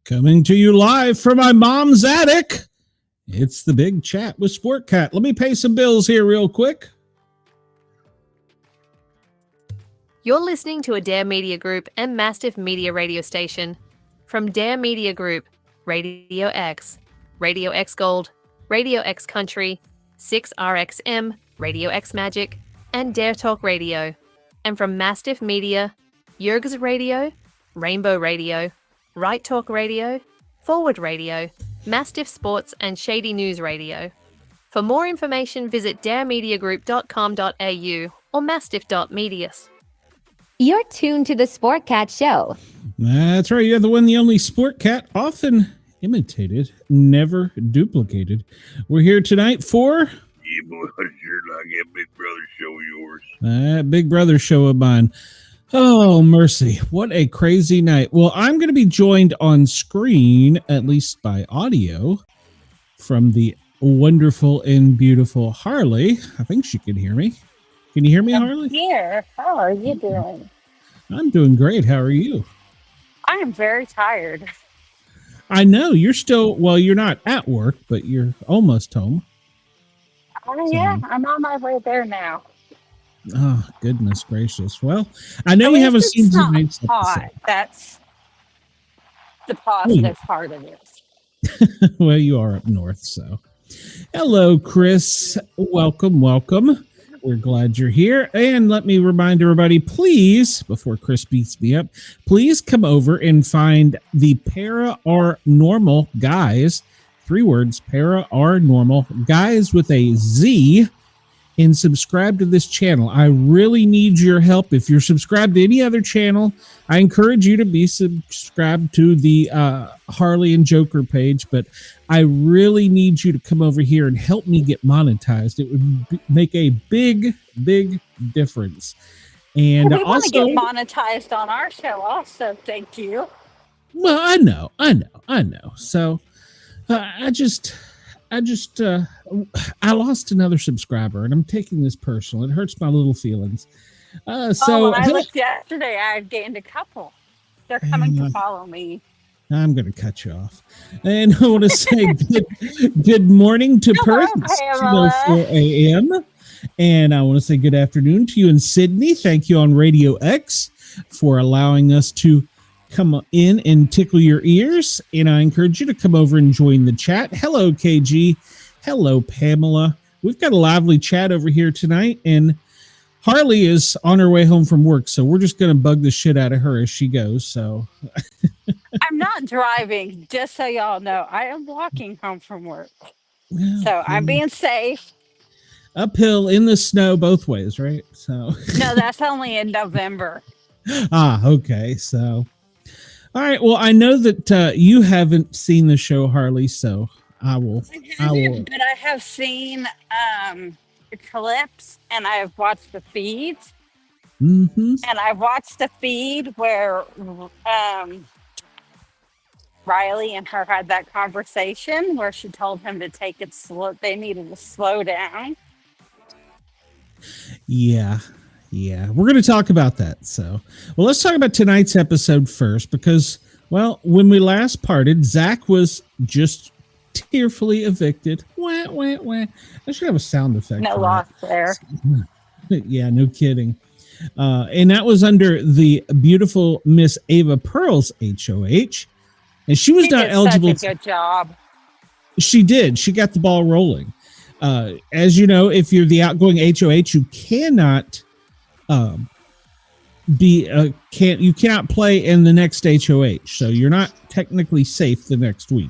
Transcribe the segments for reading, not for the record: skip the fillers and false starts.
Coming to you live from my mom's attic. It's the Big Chat with Sport Cat. Let me pay some bills here real quick. You're listening to a Dare Media Group and Mastiff Media radio station. From Dare Media Group, Radio X Gold, Radio X Country, 6RXM, Radio X Magic, and Dare Talk Radio. And from Mastiff Media, Yerg's Radio, Rainbow Radio, Right Talk Radio, Forward Radio, Mastiff Sports and Shady News Radio. For more information, visit daremediagroup.com.au or mastiff.medias. You're tuned to the Sport Cat Show. That's right. You're the one, the only Sport Cat, often imitated, never duplicated. We're here tonight for... Yeah, boy, I sure like that Big Brother show of yours. That Big Brother show of mine. Oh, mercy. What a crazy night. Well, I'm going to be joined on screen, at least by audio, from the wonderful and beautiful Harley. I think she can hear me. Can you hear me, Harley? Here. How are you doing? I'm doing great. How are you? I am very tired. I know. You're still, well, you're not at work, but you're almost home. Oh, yeah. I'm on my way there now. Oh, goodness gracious. Well, I know we haven't seen tonight's hot. That's the positive part of it. Well, you are up north, so. Hello, Chris. Welcome. We're glad you're here. And let me remind everybody, please, before Chris beats me up, please come over and find the Para Are Normal Guys. 3 words, Para Are Normal Guys with a Z. And subscribe to this channel. I really need your help. If you're subscribed to any other channel, I encourage you to be subscribed to the Harley and Joker page, but I really need you to come over here and help me get monetized. It would make a big difference. And we want to also get monetized on our show also, thank you. Well, I know. So I lost another subscriber, and I'm taking this personal. It hurts my little feelings. When I looked yesterday, I had gained a couple. They're coming to follow me. I'm going to cut you off. And I want to say good morning to Perth. It's 2:04 a.m. And I want to say good afternoon to you in Sydney. Thank you on Radio X for allowing us to come in and tickle your ears. And I encourage you to come over and join the chat. Hello, KG. Hello, Pamela. We've got a lively chat over here tonight, and Harley is on her way home from work, so we're just going to bug the shit out of her as she goes. So I'm not driving, just so y'all know. I am walking home from work. Well, so I'm being safe. Uphill in the snow both ways, right? So no, that's only in November. Okay. So, all right. Well, I know that you haven't seen the show, Harley, so I will. But I have seen the clips, and I have watched the feeds. Mm-hmm. And I watched the feed where Rylie and her had that conversation where she told him to take it slow. They needed to slow down. Yeah. Yeah. We're going to talk about that. So, well, let's talk about tonight's episode first because, well, when we last parted, Zach was just tearfully evicted. Wah, wah, wah. I should have a sound effect. No for loss there. that. Yeah, no kidding. And that was under the beautiful Miss Ava Pearl's HOH. And she was She not did eligible. Such a good job. She did. She got the ball rolling. As you know, if you're the outgoing HOH, you cannot you cannot play in the next HOH. So you're not technically safe the next week.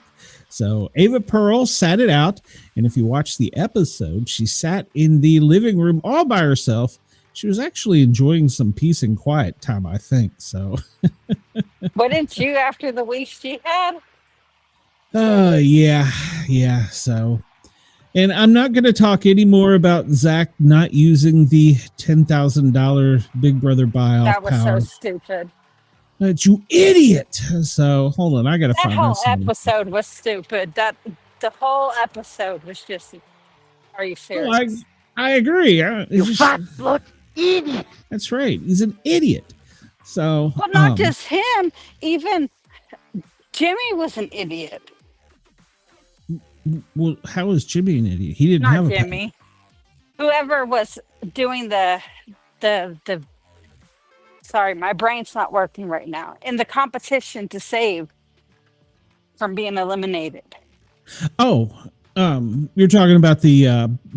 So Ava Pearl sat it out. And if you watch the episode, she sat in the living room all by herself. She was actually enjoying some peace and quiet time, I think. So, Wouldn't you after the week she had? yeah. So, and I'm not going to talk anymore about Zach not using the $10,000 Big Brother buyoff That was power. so stupid. But you idiot! So hold on, I got to That find whole this. episode was stupid. The whole episode was just. Are you serious? I agree. It's just- look idiot. that's right. He's an idiot. So, Well, not just him. Even Jimmy was an idiot. well, how is Jimmy an idiot? He didn't have Not a Jimmy. Whoever was doing the. Sorry, my brain's not working right now. In the competition to save from being eliminated. Oh, you're talking about the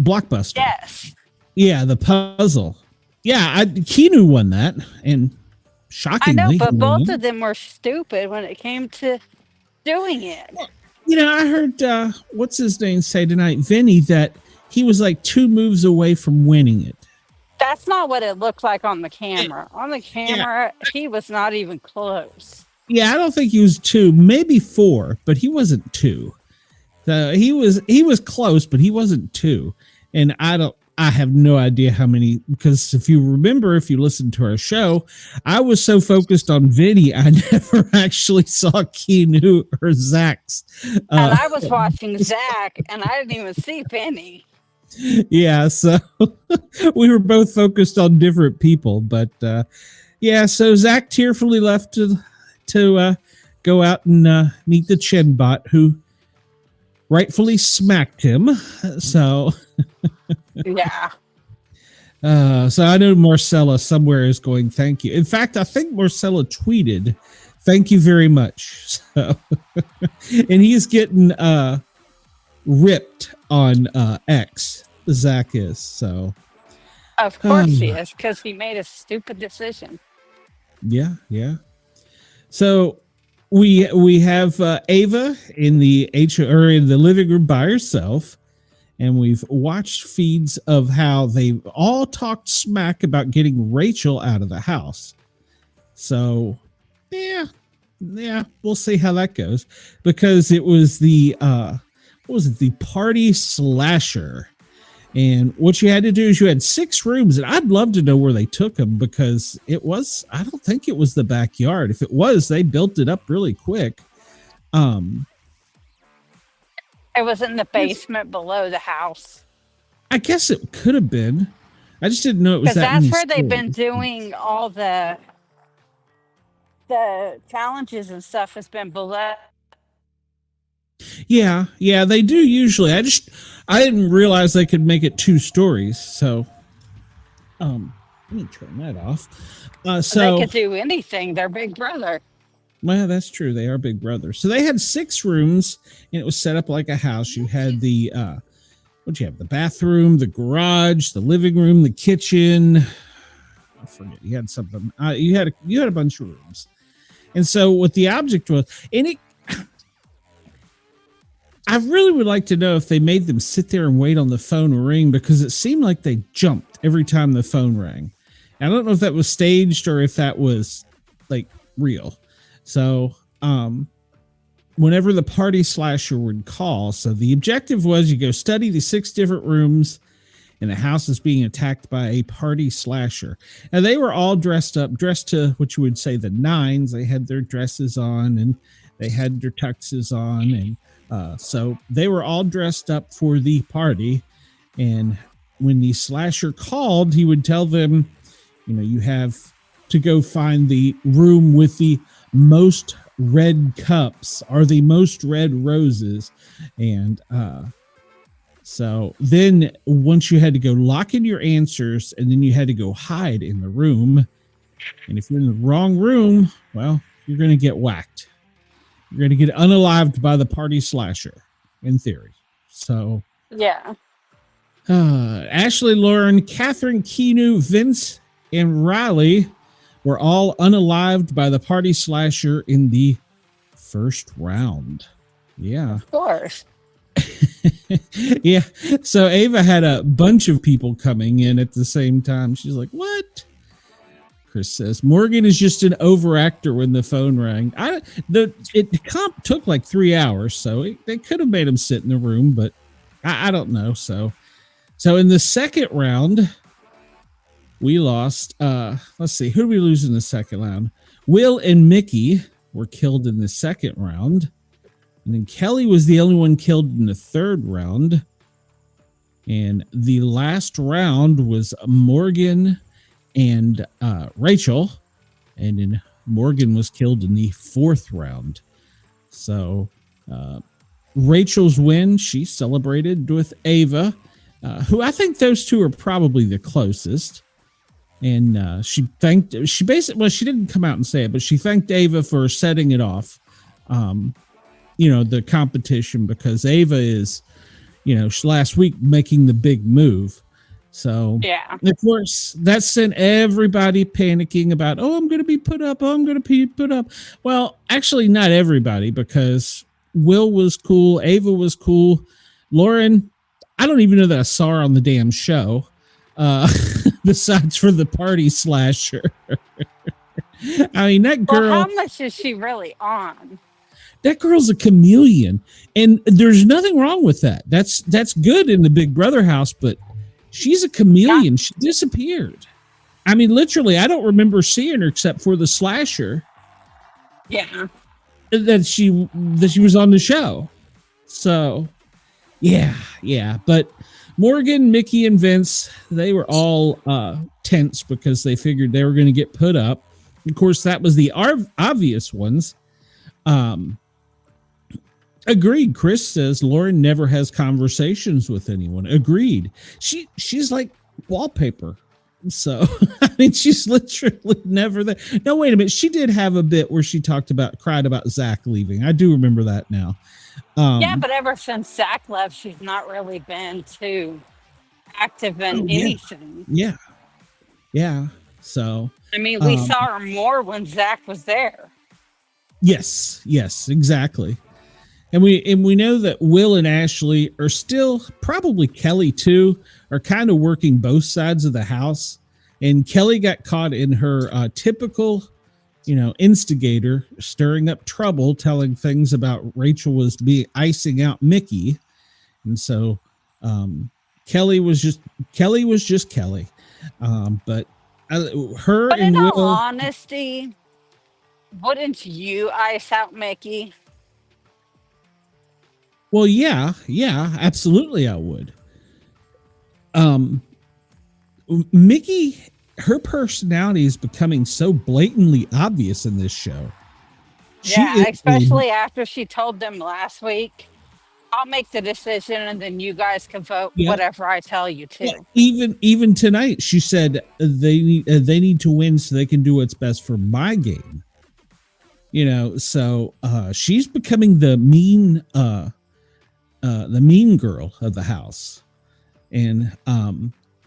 blockbuster. Yes. Yeah, the puzzle. Yeah, Keanu won that, and I shockingly, know, but he both won. of them were stupid when it came to doing it. You know, I heard what's his name say tonight, Vinny, that he was like 2 moves away from winning it. That's not what it looked like on the camera. On the camera, he was not even close. Yeah, I don't think he was 2, maybe 4, but he wasn't 2. He was close, but he wasn't 2. And I have no idea how many, because if you remember, if you listened to our show, I was so focused on Vinny, I never actually saw Keanu or Zach's. And I was watching Zach, and I didn't even see Penny. Yeah, so we were both focused on different people, but yeah, so Zach tearfully left to go out and meet the Chinbot, who rightfully smacked him. So Yeah. so I know Marcella somewhere is going, thank you. In fact, I think Marcella tweeted, thank you very much. So and he's getting ripped on X. Zach is. So Of course he is, because he made a stupid decision. yeah. So we have Ava in the in the living room by herself, and we've watched feeds of how they all talked smack about getting Rachel out of the house. So yeah, we'll see how that goes, because it was the what was it, the party slasher. And what you had to do is you had 6 rooms, and I'd love to know where they took them, because I don't think it was the backyard. If it was, they built it up really quick. It was in the basement below the house. I guess it could have been. I just didn't know it was Because that. that's many where they've been stories. doing all the challenges and stuff has been below. Yeah, they do usually. I didn't realize they could make it 2 stories. So, let me turn that off. So They could do anything. They're Big Brother. well, that's true. They are Big Brother. So they had 6 rooms, and it was set up like a house. You had the what'd you have? The bathroom, the garage, the living room, the kitchen. I forget. You had something. You had a bunch of rooms, and so what the object was, and it. I really would like to know if they made them sit there and wait on the phone ring, because it seemed like they jumped every time the phone rang. I don't know if that was staged or if that was like real. So, whenever the party slasher would call, so the objective was you go study the 6 different rooms, and the house is being attacked by a party slasher. And they were all dressed to what you would say the 9s. They had their dresses on, and they had their tuxes on, and so they were all dressed up for the party. And when the slasher called, he would tell them, you have to go find the room with the most red cups or the most red roses. And so then once you had to go lock in your answers, and then you had to go hide in the room. And if you're in the wrong room, well, you're going to get whacked. You're going to get unalived by the party slasher, in theory. So, Yeah. Ashley, Lauren, Catherine, Keanu, Vince, and Rylie were all unalived by the party slasher in the first round. Yeah. Of course. Yeah. So Ava had a bunch of people coming in at the same time. She's like, what? Chris says Morgan is just an overactor when the phone rang. The comp took like 3 hours, so they could have made him sit in the room, but I don't know. So in the second round, we lost. Let's see, who did we lose in the second round? Will and Mickey were killed in the second round, and then Kelly was the only one killed in the third round. And the last round was Morgan and Rachel, and then Morgan was killed in the fourth round. So Rachel's win, she celebrated with Ava, who I think those two are probably the closest. And she didn't come out and say it, but she thanked Ava for setting it off, the competition, because Ava is, last week making the big move. So, yeah, of course, that sent everybody panicking about, I'm going to be put up. I'm going to be put up. Well, actually, not everybody, because Will was cool. Ava was cool. Lauren, I don't even know that I saw her on the damn show, besides for the party slasher. I mean, that girl. Well, how much is she really on? That girl's a chameleon, and there's nothing wrong with that. That's good in the Big Brother house, but she's a chameleon. She disappeared. I mean, literally, I don't remember seeing her except for the slasher. Yeah. That she was on the show. So, yeah. But Morgan, Mickey, and Vince, they were all tense because they figured they were going to get put up. Of course, that was the obvious ones. Agreed. Chris says Lauren never has conversations with anyone. Agreed. She's like wallpaper. So, I mean, she's literally never there. No, wait a minute. She did have a bit where she cried about Zach leaving. I do remember that now. Yeah, but ever since Zach left, she's not really been too active in anything. Yeah. So, I mean, we saw her more when Zach was there. Yes, exactly. And we know that Will and Ashley are still, probably Kelly too, are kind of working both sides of the house. And Kelly got caught in her typical, instigator, stirring up trouble, telling things about Rachel was icing out Mickey. And so Kelly was just Kelly. But her But and in Will, all honesty, wouldn't you ice out Mickey? well, yeah, absolutely, I would. Mickey, her personality is becoming so blatantly obvious in this show. Especially after she told them last week, I'll make the decision and then you guys can vote whatever I tell you to. Even tonight, she said they need to win so they can do what's best for my game. So she's becoming the mean girl of the house. And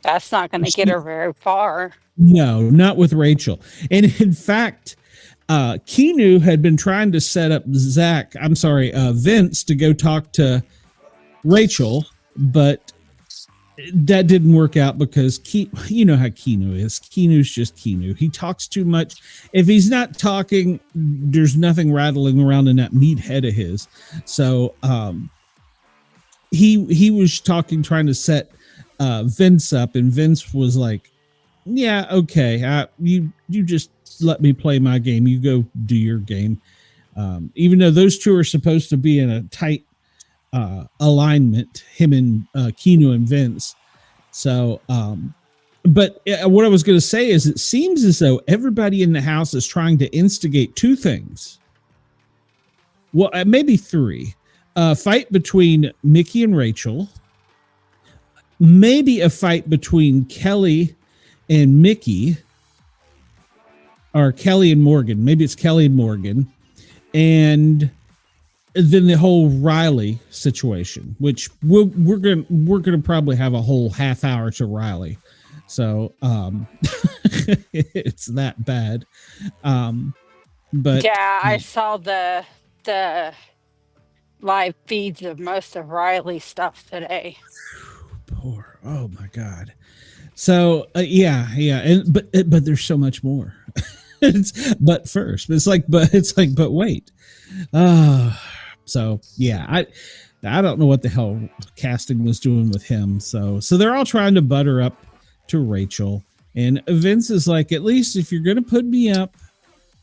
that's not going to get her very far. No, not with Rachel. And in fact, Keanu had been trying to set up Vince to go talk to Rachel, but that didn't work out because you know how Keanu is. Keanu's just Keanu. He talks too much. If he's not talking, there's nothing rattling around in that meat head of his. So he was trying to set Vince up, and Vince was like, yeah, okay, you just let me play my game, you go do your game, even though those two are supposed to be in a tight alignment, him and Keanu and Vince. So, but what I was going to say is it seems as though everybody in the house is trying to instigate two things. Well, maybe three. A fight between Mickey and Rachel. Maybe a fight between Kelly and Mickey. Or Kelly and Morgan. Maybe it's Kelly and Morgan. And then the whole Rylie situation, which we're gonna probably have a whole half hour to Rylie. So it's that bad. But yeah, I saw the live feeds of most of Riley's stuff today. Poor, oh my God. So yeah, and but there's so much more. But wait. So yeah, I don't know what the hell casting was doing with him. So they're all trying to butter up to Rachel, and Vince is like, at least if you're gonna put me up,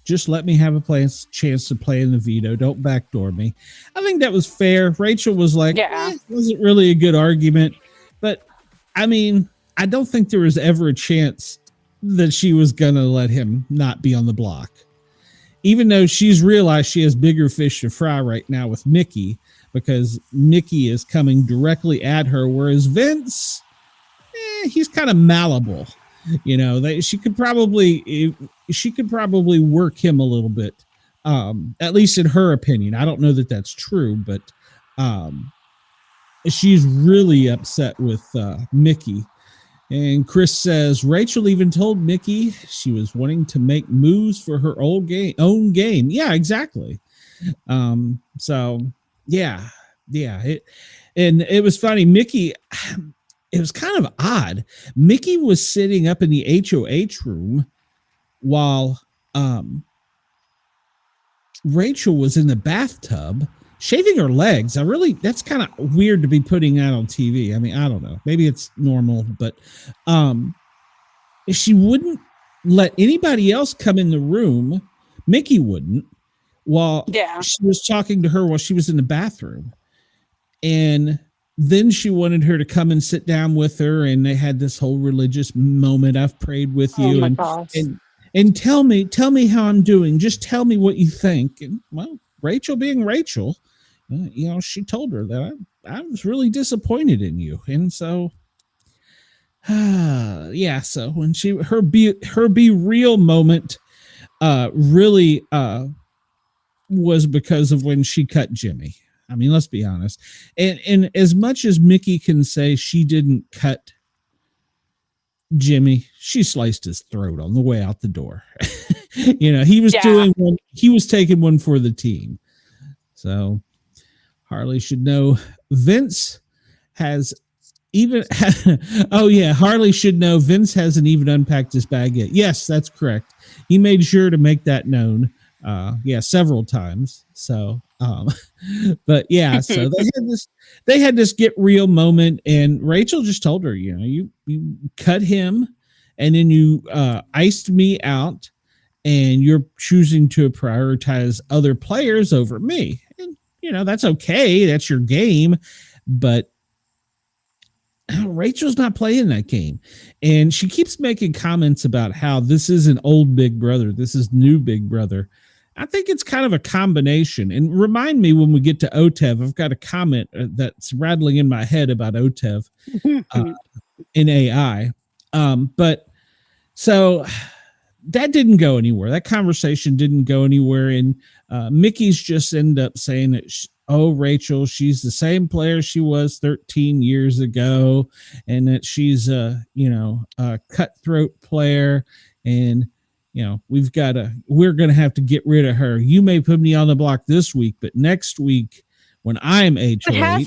just let me have a chance to play in the veto. Don't backdoor me. I think that was fair. Rachel was like, it wasn't really a good argument, but I mean, I don't think there was ever a chance that she was gonna let him not be on the block. Even though she's realized she has bigger fish to fry right now with Mickey, because Mickey is coming directly at her, whereas Vince, he's kind of malleable. You know, she could probably work him a little bit, at least in her opinion. I don't know that that's true, but she's really upset with Mickey. And Chris says Rachel even told Mickey she was wanting to make moves for her own game. Yeah, exactly. So yeah. It was funny. Mickey, it was kind of odd. Mickey was sitting up in the HOH room while Rachel was in the bathtub shaving her legs. That's kind of weird to be putting that on TV. I mean, I don't know. Maybe it's normal, but she wouldn't let anybody else come in the room. Mickey wouldn't, while she was talking to her while she was in the bathroom. And then she wanted her to come and sit down with her, and they had this whole religious moment. I've prayed with you, and tell me how I'm doing. Just tell me what you think. And well, Rachel being Rachel, she told her that I was really disappointed in you, and so so when her be real moment really was because of when she cut Jimmy. I mean, let's be honest. And as much as Mickey can say she didn't cut Jimmy, she sliced his throat on the way out the door. He was taking one for the team. So Harley should know Vince has Harley should know Vince hasn't even unpacked his bag yet. Yes, that's correct. He made sure to make that known. Several times. So, but yeah, so they had this get real moment, and Rachel just told her, you cut him, and then you iced me out, and you're choosing to prioritize other players over me. And that's okay. That's your game, but Rachel's not playing that game. And she keeps making comments about how this isn't old Big Brother. This is new Big Brother. I think it's kind of a combination. And remind me when we get to OTEV, I've got a comment that's rattling in my head about OTEV in AI. But so that didn't go anywhere. That conversation didn't go anywhere. And Mickey's just ended up saying that, Rachel, she's the same player she was 13 years ago, and that she's a cutthroat player. And we're going to have to get rid of her. You may put me on the block this week, but next week when I'm HOH.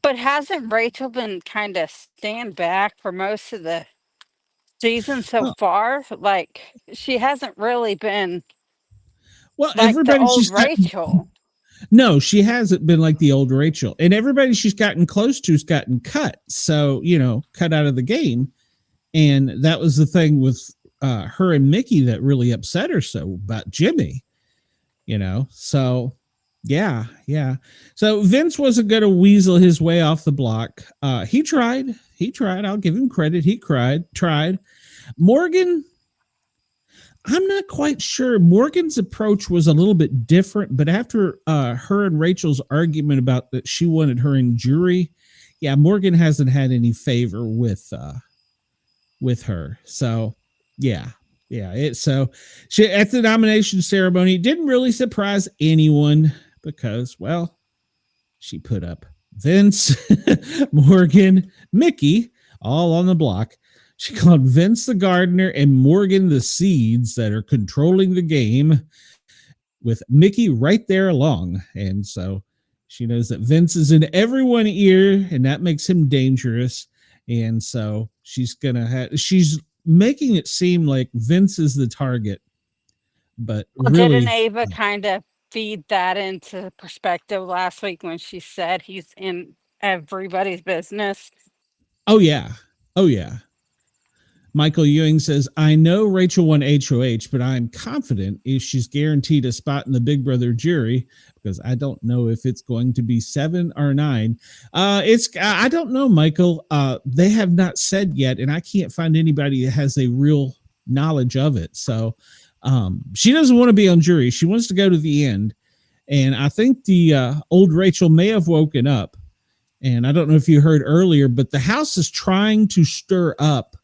But hasn't Rachel been kind of stand back for most of the season so far? Like, she hasn't really been like everybody the old Rachel. No, she hasn't been like the old Rachel. And everybody she's gotten close to's gotten cut. So, cut out of the game. And that was the thing with her and Mickey that really upset her so about Jimmy, so Yeah, yeah. So Vince wasn't going to weasel his way off the block. He tried. He tried. I'll give him credit. He tried. Morgan, I'm not quite sure. Morgan's approach was a little bit different, but after her and Rachel's argument about that she wanted her in jury, yeah, Morgan hasn't had any favor with her. So yeah. So she at the nomination ceremony, it didn't really surprise anyone because, well, she put up Vince, Morgan, Mickey, all on the block. She called Vince the gardener and Morgan the seeds that are controlling the game, with Mickey right there along. And so she knows that Vince is in everyone's ear, and that makes him dangerous. And so she's making it seem like Vince is the target. But Well, really, didn't Ava kind of feed that into perspective last week when she said he's in everybody's business? oh yeah. Michael Ewing says, I know Rachel won HOH, but I'm confident if she's guaranteed a spot in the Big Brother jury, because I don't know if it's going to be 7 or 9. I don't know, Michael. They have not said yet, and I can't find anybody that has a real knowledge of it. So she doesn't want to be on jury. She wants to go to the end. And I think the old Rachel may have woken up. And I don't know if you heard earlier, but the house is trying to stir up.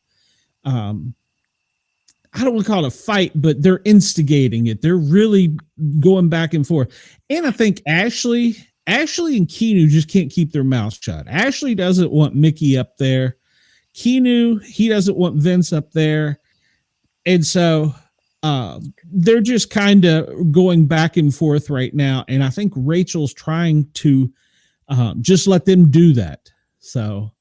I don't want to call it a fight, but they're instigating it. They're really going back and forth. And I think Ashley and Keanu just can't keep their mouths shut. Ashley doesn't want Mickey up there. Keanu, he doesn't want Vince up there. And so they're just kind of going back and forth right now. And I think Rachel's trying to just let them do that. So,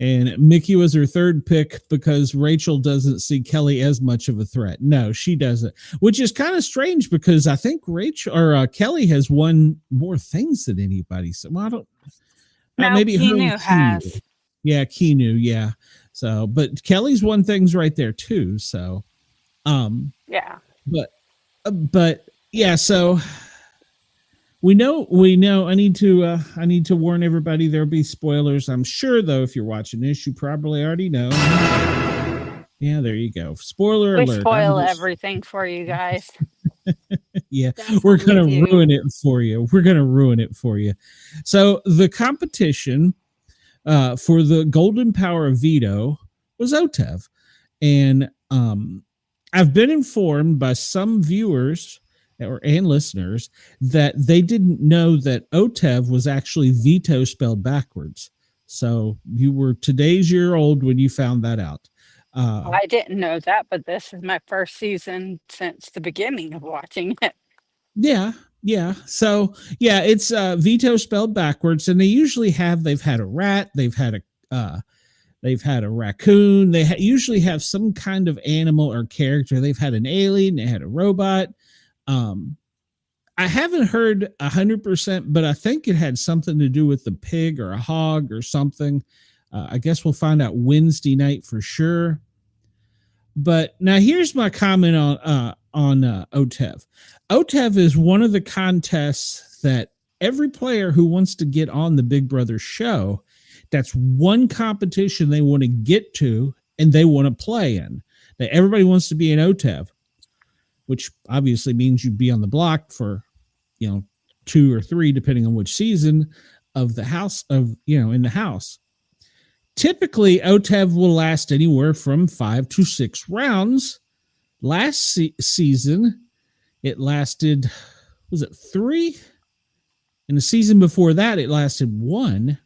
and Mickey was her third pick because Rachel doesn't see Kelly as much of a threat. No, she doesn't, which is kind of strange because I think Rachel or Kelly has won more things than anybody. So I don't No, maybe Keanu has. Yeah, Keanu. Yeah. So, but Kelly's won things right there too. So, yeah. But yeah. So we know. I need to warn everybody. There'll be spoilers. I'm sure, though, if you're watching this, you probably already know. Yeah, there you go. Spoiler We alert. spoil everything for you guys. Yeah, That's we're what we gonna do. ruin it for you. So the competition for the Golden Power of Veto was OTEV, and I've been informed by some viewers and listeners that they didn't know that OTEV was actually veto spelled backwards. So you were today's year old when you found that out. I didn't know that, but this is my first season since the beginning of watching it. Yeah. So yeah, it's veto spelled backwards, and they've had a rat, they've had a raccoon, they usually have some kind of animal or character. They've had an alien, they had a robot. I haven't heard 100%, but I think it had something to do with the pig or a hog or something. I guess we'll find out Wednesday night for sure. But now here's my comment on OTEV. OTEV is one of the contests that every player who wants to get on the Big Brother show, that's one competition they want to get to and they want to play in. That everybody wants to be in OTEV, which obviously means you'd be on the block for, 2 or 3, depending on which season of the house in the house. Typically, OTEV will last anywhere from 5 to 6 rounds. Last season, it lasted, was it 3? And the season before that, it lasted 1.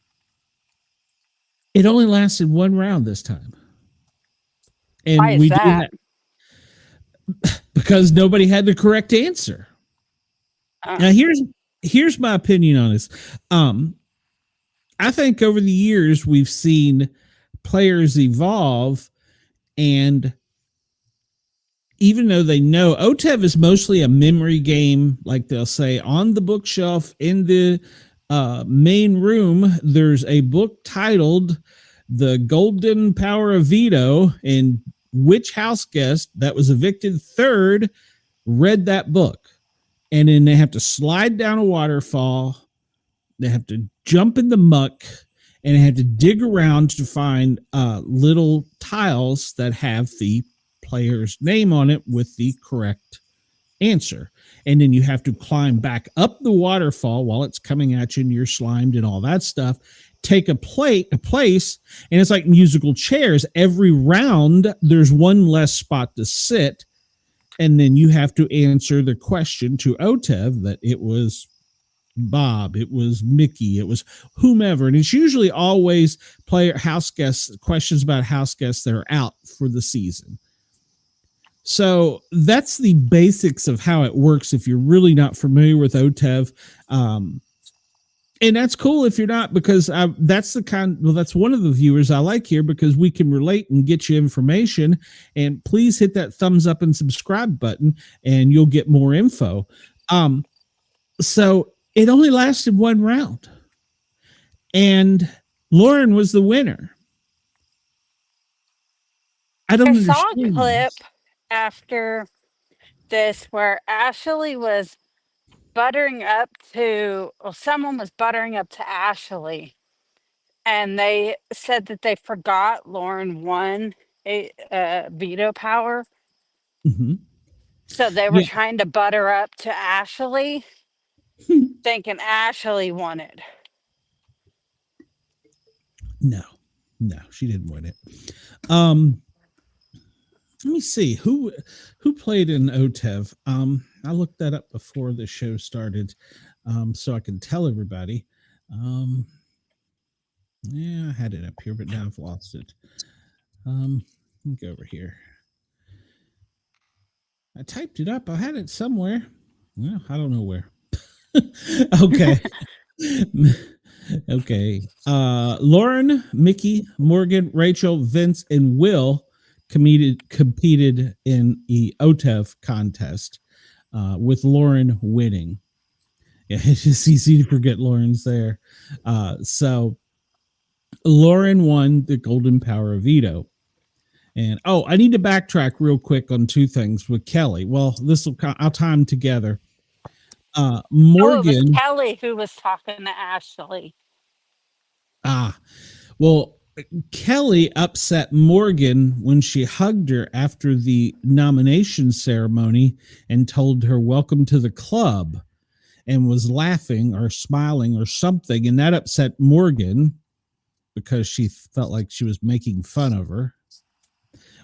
It only lasted 1 round this time. And Why is we that? do that because nobody had the correct answer. Now here's my opinion on this. I think over the years we've seen players evolve, and even though they know OTEV is mostly a memory game, like they'll say on the bookshelf in the main room, there's a book titled The Golden Power of Veto, and which house guest that was evicted third read that book. and then they have to slide down a waterfall. They have to jump in the muck, and they have to dig around to find little tiles that have the player's name on it with the correct answer. And then you have to climb back up the waterfall while it's coming at you and you're slimed and all that stuff. Take a place, and it's like musical chairs. Every round, there's one less spot to sit, and then you have to answer the question to OTEV that it was Bob, it was Mickey, it was whomever, and it's usually always house guests, questions about house guests that are out for the season. So that's the basics of how it works if you're really not familiar with OTEV. And that's cool if you're not, because that's one of the viewers I like here, because we can relate and get you information. And please hit that thumbs up and subscribe button and you'll get more info. So it only lasted one round, and Lauren was the winner. I saw a clip after this where Ashley was someone was buttering up to Ashley, and they said that they forgot Lauren won a veto power. Mm-hmm. So they were trying to butter up to Ashley, thinking Ashley won it. No, she didn't win it. Let me see who played in OTEV. I looked that up before the show started, so I can tell everybody. Yeah, I had it up here, but now I've lost it. Let me go over here. I typed it up. I had it somewhere. Well, I don't know where. Okay. Okay. Lauren, Mickey, Morgan, Rachel, Vince, and Will competed in the OTEV contest, with Lauren winning. Yeah, it's just easy to forget Lauren's there. So Lauren won the Golden Power of Veto. And I need to backtrack real quick on two things with Kelly. Well, I'll tie them together. Morgan, it was Kelly who was talking to Ashley. Well, Kelly upset Morgan when she hugged her after the nomination ceremony and told her welcome to the club, and was laughing or smiling or something, and that upset Morgan because she felt like she was making fun of her,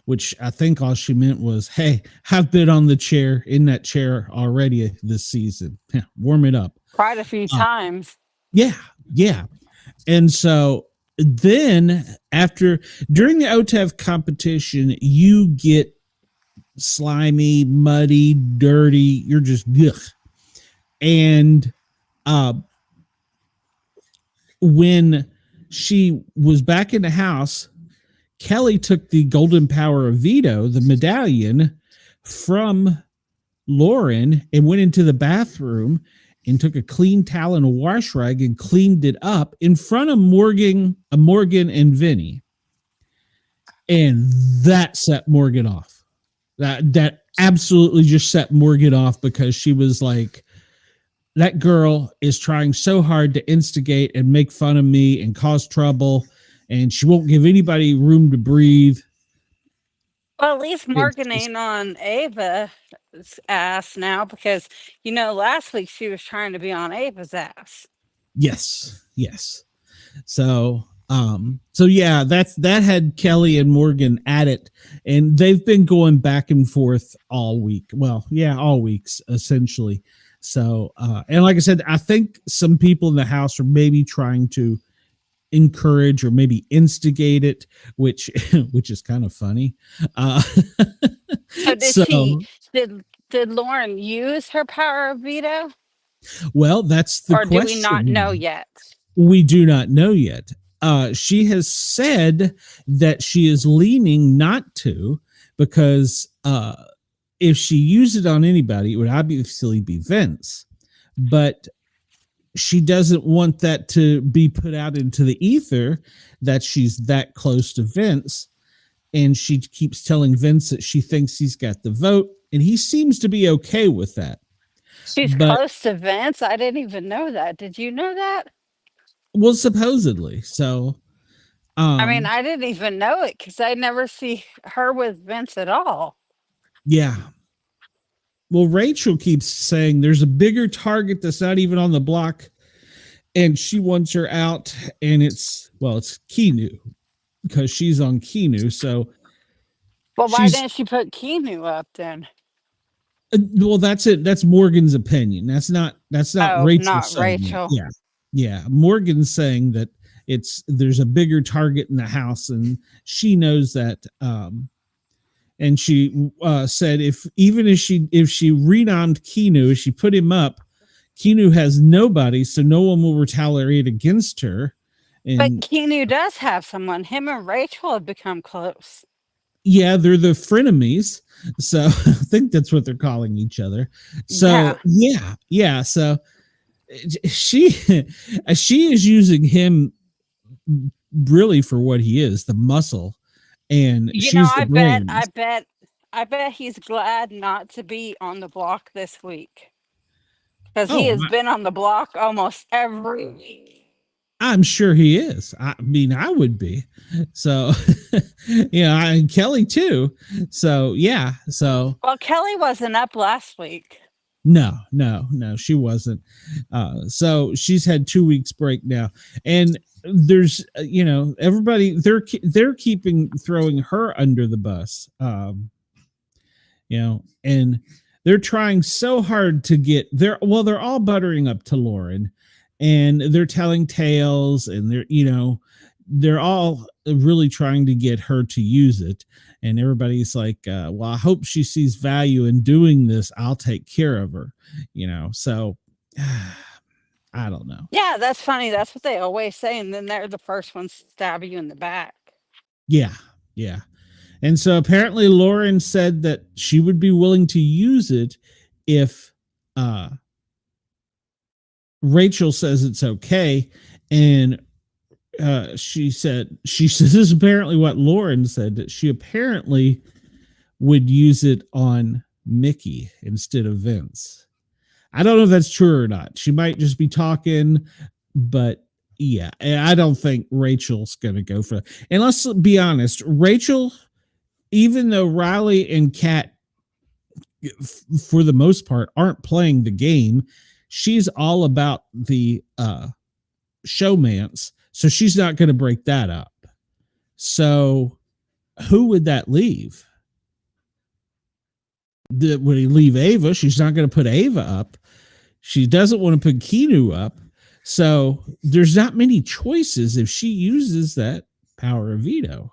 which I think all she meant was, hey, I've been in that chair already this season. Warm it up. Quite a few times. Yeah. And so then during the OTEV competition, you get slimy, muddy, dirty. You're just ugh. And when she was back in the house, Kelly took the Golden Power of Veto, the medallion, from Lauren and went into the bathroom and took a clean towel and a wash rag and cleaned it up in front of Morgan and Vinny. And that set Morgan off. That absolutely just set Morgan off, because she was like, that girl is trying so hard to instigate and make fun of me and cause trouble, and she won't give anybody room to breathe. Well, at least Morgan ain't on Ava's ass now, because, last week she was trying to be on Ava's ass. Yes. So yeah, that had Kelly and Morgan at it, and they've been going back and forth all week. Well, yeah, all weeks essentially. So, and like I said, I think some people in the house are maybe trying to encourage or maybe instigate it, which is kind of funny. So did Lauren use her power of veto? Well, that's the question. Or do we not know yet? We do not know yet. She has said that she is leaning not to, because if she used it on anybody, it would obviously be Vince, but she doesn't want that to be put out into the ether that she's that close to Vince. And she keeps telling Vince that she thinks he's got the vote, and he seems to be okay with that. She's But close to Vince. I didn't even know that. Did you know that? well, supposedly. So I mean, um I didn't even know it because I never see her with Vince at all. yeah. Well, Rachel keeps saying there's a bigger target that's not even on the block, and she wants her out, and it's Keanu, because she's on Keanu. So Well, why she's didn't she put Keanu up then? well, that's it. That's Morgan's opinion. That's not Oh, Rachel not saying it. Rachel. Yeah. Morgan's saying that there's a bigger target in the house, and she knows that. And she said if she renommed Keanu, if she put him up, Keanu has nobody, so no one will retaliate against her. But And Keanu does have someone. Him and Rachel have become close. yeah, they're the frenemies. So I think that's what they're calling each other. So Yeah. yeah. So she she is using him really for what he is, the muscle, and You know, she's the brains. I bet he's glad not to be on the block this week because he Oh, has been on the block almost every week. I'm sure he is. I mean, I would be. So, and Kelly too. So, yeah. So, Well, Kelly wasn't up last week. no, she wasn't. So she's had 2 weeks break now, and there's, everybody they're keeping throwing her under the bus. And they're trying so hard to get they're all buttering up to Lauren, and they're telling tales, and they're all really trying to get her to use it. And everybody's like, well, I hope she sees value in doing this. I'll take care of her, so I don't know. Yeah, that's funny. That's what they always say. And then they're the first ones to stab you in the back. Yeah. And so apparently Lauren said that she would be willing to use it if Rachel says it's okay. And she said this is apparently what Lauren said, that she apparently would use it on Mickey instead of Vince. I don't know if that's true or not. She might just be talking, but yeah, I don't think Rachel's going to go for that. And let's be honest, Rachel, even though Rylie and Kat, for the most part, aren't playing the game, she's all about the showmance. So she's not going to break that up. So who would that leave? Would he leave Ava? She's not going to put Ava up. She doesn't want to put Keanu up. So there's not many choices if she uses that power of veto.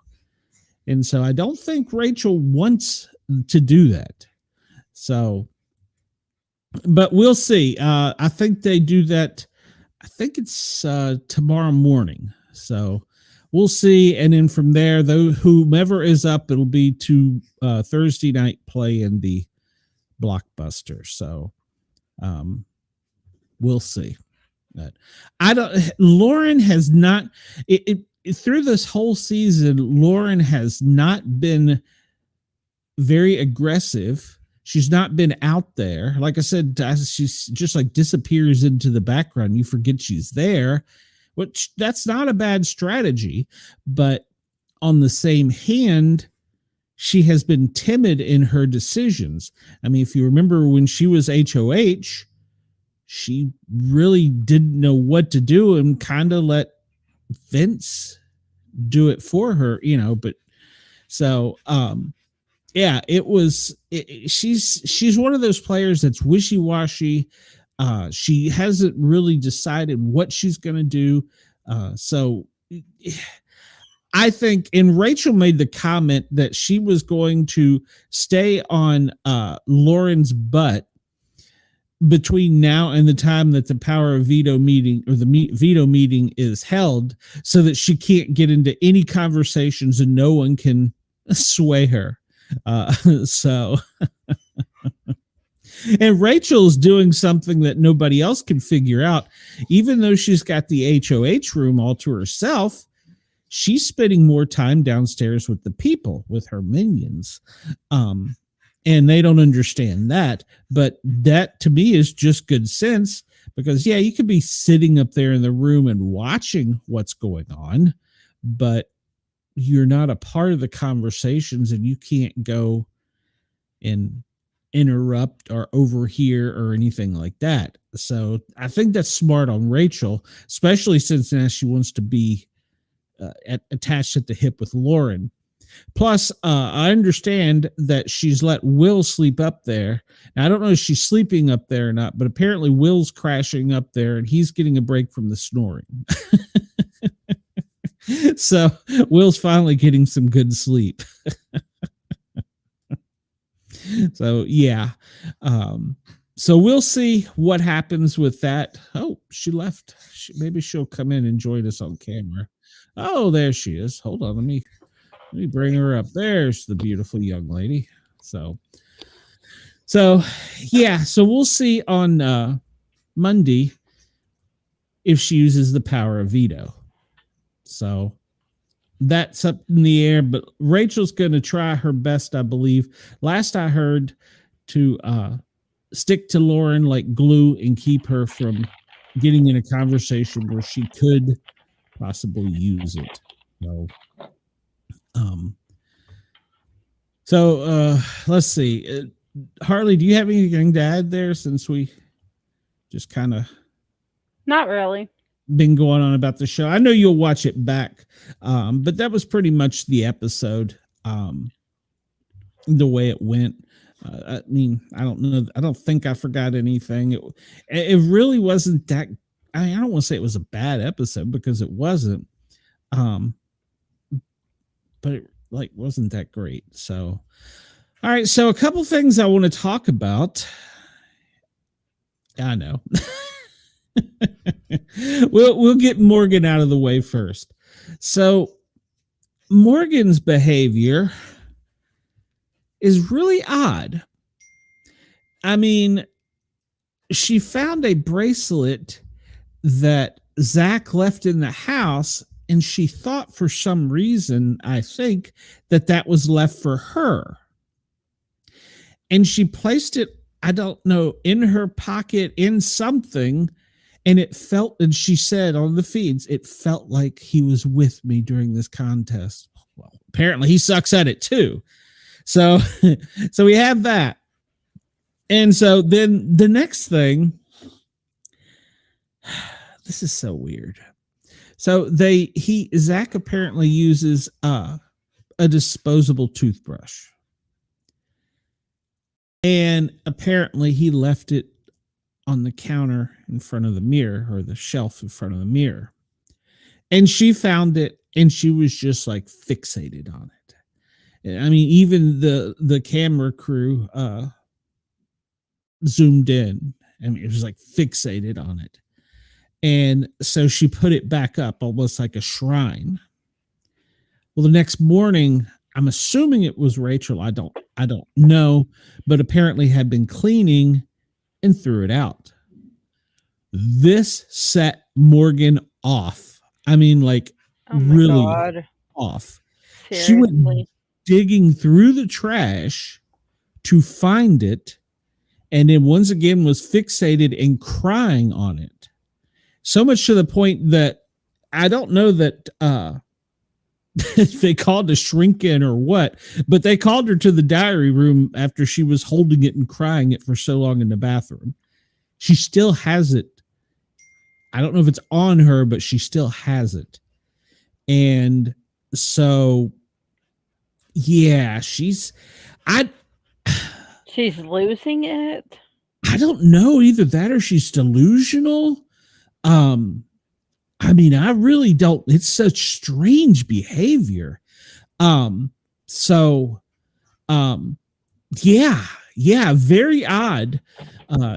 And so I don't think Rachel wants to do that. So, but we'll see. I think they do that. I think it's tomorrow morning. So we'll see. And then from there, though, whomever is up, it'll be to Thursday night play in the blockbuster. So we'll see. But Lauren has not, through this whole season, Lauren has not been very aggressive. She's not been out there. Like I said, she's just like disappears into the background. You forget she's there, which that's not a bad strategy. But on the same hand, she has been timid in her decisions. I mean, if you remember when she was HOH, she really didn't know what to do and kind of let Vince do it for her, but so, yeah, she's one of those players that's wishy-washy. She hasn't really decided what she's going to do. So I think, and Rachel made the comment that she was going to stay on Lauren's butt between now and the time that the power of veto meeting or the veto meeting is held, so that she can't get into any conversations and no one can sway her. So and Rachel's doing something that nobody else can figure out. Even though she's got the HOH room all to herself, she's spending more time downstairs with the people, with her minions. and they don't understand that. But that to me is just good sense, because yeah, you could be sitting up there in the room and watching what's going on, but you're not a part of the conversations, and you can't go and interrupt or overhear or anything like that. So I think that's smart on Rachel, especially since now she wants to be attached at the hip with Lauren. Plus, I understand that she's let Will sleep up there. Now, I don't know if she's sleeping up there or not, but apparently Will's crashing up there and he's getting a break from the snoring. So Will's finally getting some good sleep. So, yeah. So we'll see what happens with that. Oh, she left. Maybe she'll come in and join us on camera. Oh, there she is. Hold on. Let me bring her up. There's the beautiful young lady. So yeah. So we'll see on Monday if she uses the power of veto. So that's up in the air, but Rachel's going to try her best, I believe. Last I heard, to stick to Lauren like glue and keep her from getting in a conversation where she could possibly use it. So let's see. Harley, do you have anything to add there, since we just kind of Not really. been going on about the show? I know you'll watch it back, but that was pretty much the episode, the way it went. I mean, I don't know. I don't think I forgot anything. It really wasn't that. I don't want to say it was a bad episode, because it wasn't. But it wasn't that great. So, all right. So a couple things I want to talk about. I know. We'll get Morgan out of the way first. So Morgan's behavior is really odd. I mean, she found a bracelet that Zach left in the house, and she thought for some reason, I think, that was left for her. And she placed it, I don't know, in her pocket, in something, and it felt, and she said on the feeds, it felt like he was with me during this contest. Well, apparently he sucks at it too. So we have that. And so then the next thing, this is so weird. So Zach apparently uses a disposable toothbrush. And apparently he left it on the counter in front of the mirror, or the shelf in front of the mirror. And she found it, and she was just like fixated on it. I mean, even the camera crew zoomed in. I mean, it was like fixated on it. And so she put it back up, almost like a shrine. Well, the next morning, I'm assuming it was Rachel. I don't know, but apparently had been cleaning and threw it out. This set Morgan off. I mean, like, really off. Seriously? She went digging through the trash to find it, and then once again was fixated and crying on it. So much to the point that I don't know that they called a shrink in or what, but they called her to the diary room after she was holding it and crying it for so long in the bathroom. She still has it. I don't know if it's on her, but she still has it. And so, yeah, she's losing it. I don't know, either that or she's delusional. I mean, I really don't. It's such strange behavior. Yeah, very odd.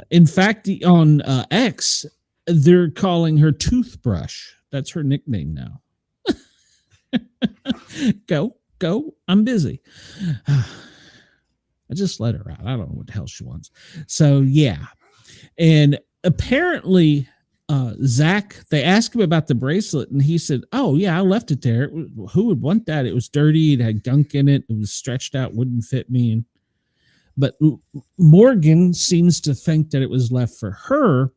In fact, on X, they're calling her Toothbrush. That's her nickname now. Go. I'm busy. I just let her out. I don't know what the hell she wants. So, yeah. And apparently, Zach, they asked him about the bracelet, and he said, "Oh, yeah, I left it there. Who would want that? It was dirty. It had gunk in it. It was stretched out. Wouldn't fit me." but Morgan seems to think that it was left for her.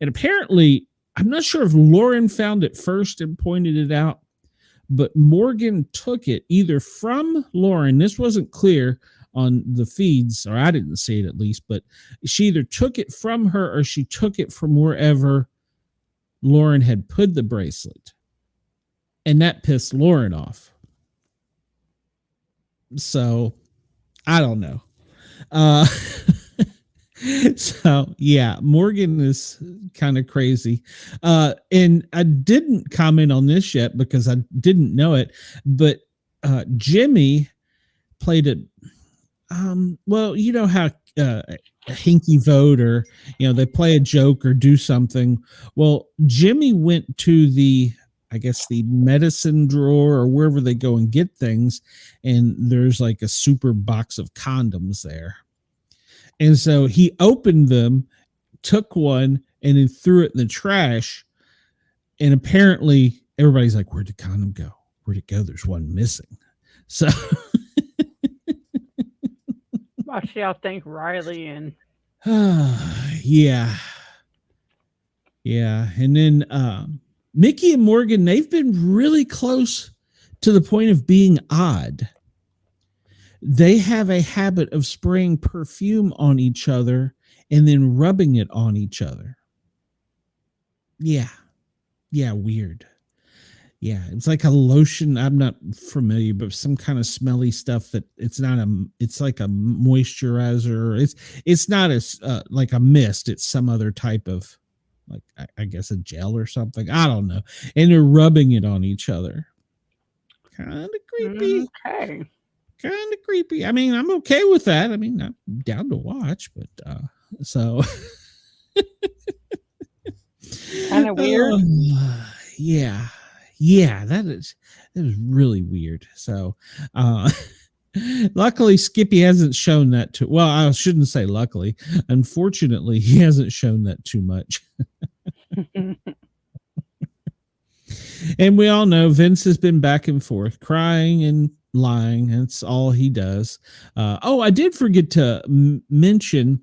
And apparently, I'm not sure if Lauren found it first and pointed it out, but Morgan took it either from Lauren. This wasn't clear on the feeds, or I didn't see it at least, but she either took it from her or she took it from wherever Lauren had put the bracelet. And that pissed Lauren off. So I don't know. So yeah, Morgan is kind of crazy. And I didn't comment on this yet because I didn't know it, but Jimmy played it. Well, you know how a hinky vote, or they play a joke or do something. Well, Jimmy went to the, I guess, the medicine drawer or wherever they go and get things, and there's like a super box of condoms there. And so he opened them, took one, and then threw it in the trash. And apparently everybody's like, where'd the condom go? Where'd it go? There's one missing. So Actually, I think Rylie and yeah. And then Mickey and Morgan, they've been really close to the point of being odd. They have a habit of spraying perfume on each other and then rubbing it on each other. Yeah, weird. Yeah, it's like a lotion. I'm not familiar, but some kind of smelly stuff that it's like a moisturizer. It's not like a mist. It's some other type of, like, I guess a gel or something. I don't know. And they're rubbing it on each other. Kind of creepy. Okay. Kind of creepy. I mean, I'm okay with that. I mean, I'm down to watch, but so Kind of weird. Yeah, that is really weird. So luckily Skippy hasn't shown that too well. I shouldn't say luckily. Unfortunately, he hasn't shown that too much. And we all know Vince has been back and forth, crying and lying. That's all he does. I did forget to mention,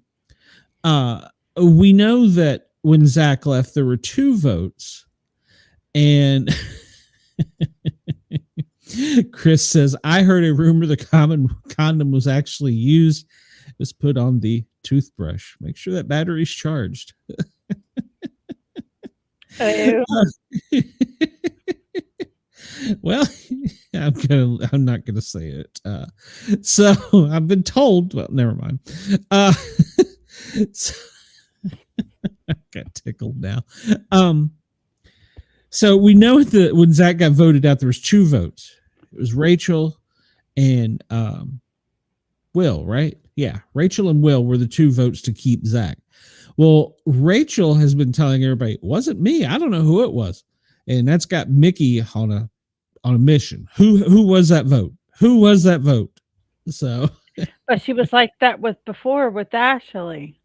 we know that when Zach left, there were 2 votes. And Chris says, I heard a rumor the condom was actually used. It was put on the toothbrush. Make sure that battery's charged. Well, I'm not gonna say it. So I've been told. Well, never mind. So, I got tickled now. So we know that when Zach got voted out, there was 2 votes. It was Rachel and Will, right? Yeah, Rachel and Will were the 2 votes to keep Zach. Well, Rachel has been telling everybody, it wasn't me. I don't know who it was. And that's got Mickey on a mission. Who was that vote? Who was that vote? So, but she was like that before with Ashley.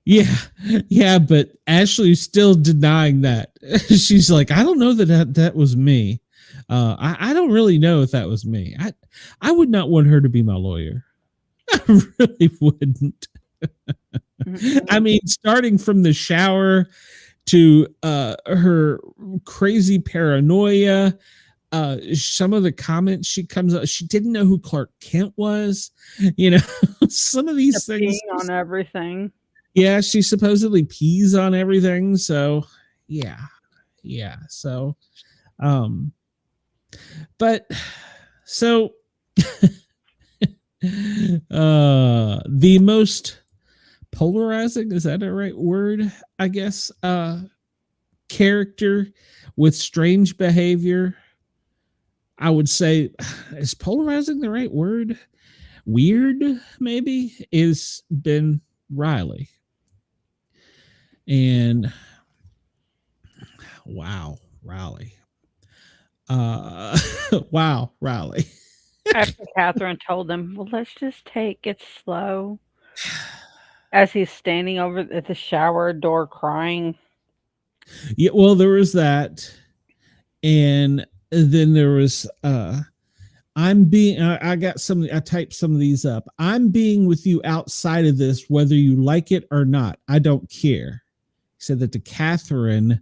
Yeah, but Ashley's still denying that. She's like, I don't know that was me. I don't really know if that was me. I would not want her to be my lawyer. I really wouldn't. I mean, starting from the shower to her crazy paranoia, some of the comments she comes up, she didn't know who Clark Kent was. Some of these things on everything. Yeah, she supposedly pees on everything. So yeah. So, but so the most polarizing, is that a right word? I guess, character with strange behavior. I would say, is polarizing the right word? Weird, maybe, is been Rylie. And wow, Rylie. Wow, Rylie. After Catherine told him, well, let's just take it slow. As he's standing over at the shower door crying. Yeah, well, there was that. And then there was I got some, I typed some of these up. I'm being with you outside of this, whether you like it or not. I don't care. He said that to Catherine,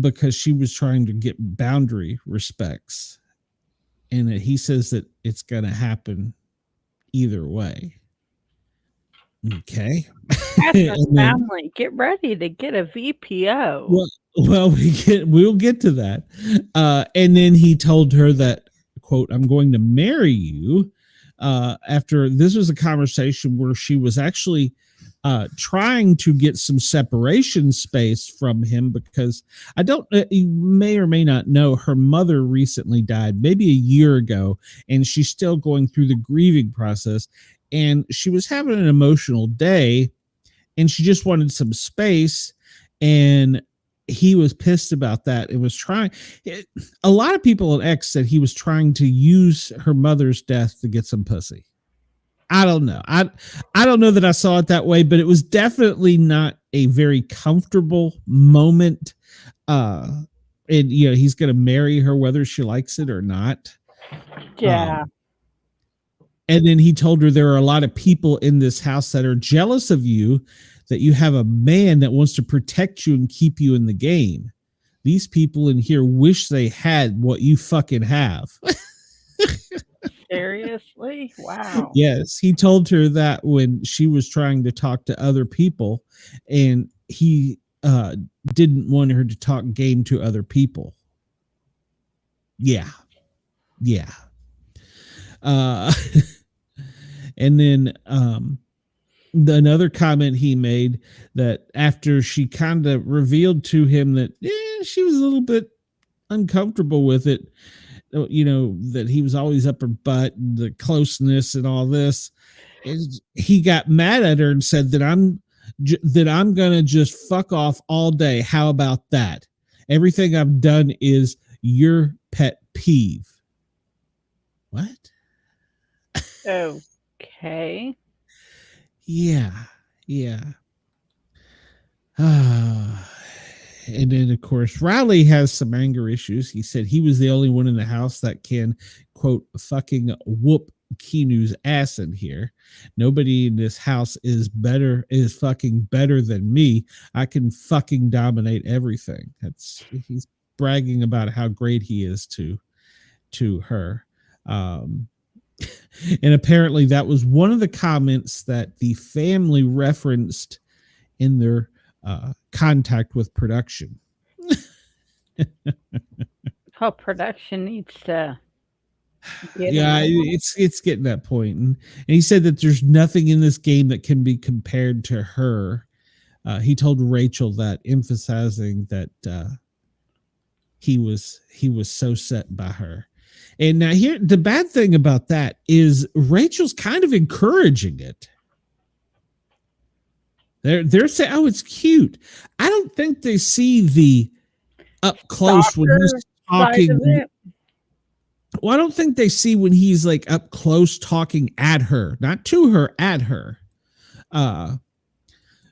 because she was trying to get boundary respects. And he says that it's going to happen either way. Okay. Catherine's family, get ready to get a VPO. Well, we'll get to that. And then he told her that, quote, I'm going to marry you. After this was a conversation where she was actually trying to get some separation space from him, because I don't, you may or may not know, her mother recently died, maybe a year ago, and she's still going through the grieving process. And she was having an emotional day, and she just wanted some space. And he was pissed about that. It was trying. A lot of people at X said he was trying to use her mother's death to get some pussy. I don't know. I don't know that I saw it that way, but it was definitely not a very comfortable moment. And he's going to marry her whether she likes it or not. Yeah. And then he told her there are a lot of people in this house that are jealous of you, that you have a man that wants to protect you and keep you in the game. These people in here wish they had what you fucking have. Seriously? Wow. Yes, he told her that when she was trying to talk to other people, and he didn't want her to talk game to other people. Yeah. And then another comment he made, that after she kind of revealed to him that she was a little bit uncomfortable with it, that he was always up her butt and the closeness and all this, and he got mad at her and said that I'm gonna just fuck off all day. How about that? Everything I've done is your pet peeve. What? Okay. Yeah. And then, of course, Rylie has some anger issues. He said he was the only one in the house that can, quote, fucking whoop Kinu's ass in here. Nobody in this house is fucking better than me. I can fucking dominate everything. He's bragging about how great he is to her. And apparently that was one of the comments that the family referenced in their contact with production. Production needs to it's getting that point. And he said that there's nothing in this game that can be compared to her. He told Rachel that, emphasizing that he was so set by her. And now here, the bad thing about that is Rachel's kind of encouraging it. They're saying, oh, it's cute. I don't think they see the up close when he's talking. Well, I don't think they see when he's like up close talking at her, not to her, at her.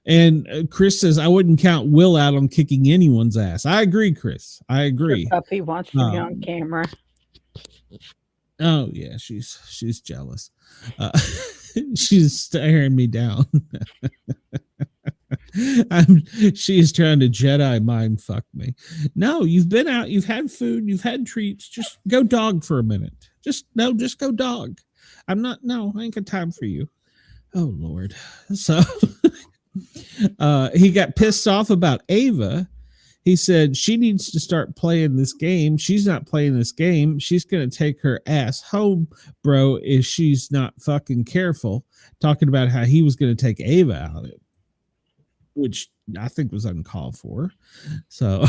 And Chris says, I wouldn't count Will out on kicking anyone's ass. I agree, Chris. I agree. The puppy wants to be on camera. Oh yeah, she's jealous. She's staring me down. She's trying to Jedi mind fuck me. No, you've been out, you've had food, you've had treats. Just go dog for a minute. Just go dog. I ain't got time for you. Oh Lord. So he got pissed off about Ava. He said she needs to start playing this game. She's not playing this game. She's going to take her ass home, bro, if she's not fucking careful. Talking about how he was going to take Ava out of it, which I think was uncalled for. So,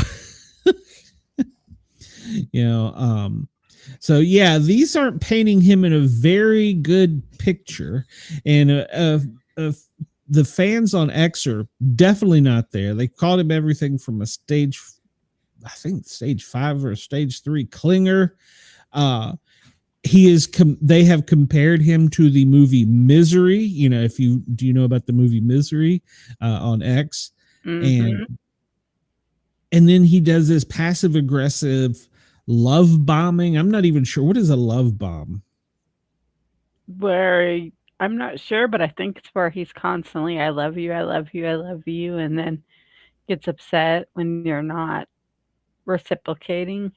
so yeah, these aren't painting him in a very good picture. And the fans on X are definitely not there. They called him everything from a stage 5 or stage 3 clinger. They have compared him to the movie Misery. Do you know about the movie Misery on X? Mm-hmm. And then he does this passive aggressive love bombing. I'm not even sure. What is a love bomb? Where I'm not sure, but I think it's where he's constantly, I love you, I love you, I love you, and then gets upset when you're not reciprocating.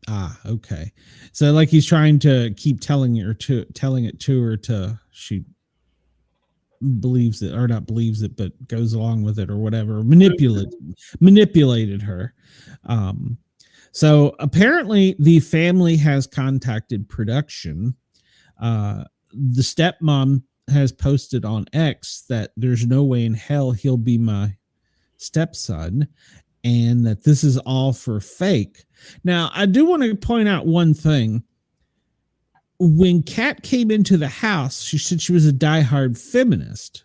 Ah, okay. So like he's trying to keep telling it to her to she believes it or not believes it, but goes along with it or whatever. Manipulated her. So apparently the family has contacted production. The stepmom has posted on X that there's no way in hell he'll be my stepson and that this is all for fake. Now, I do want to point out one thing. When Kat came into the house, she said she was a diehard feminist.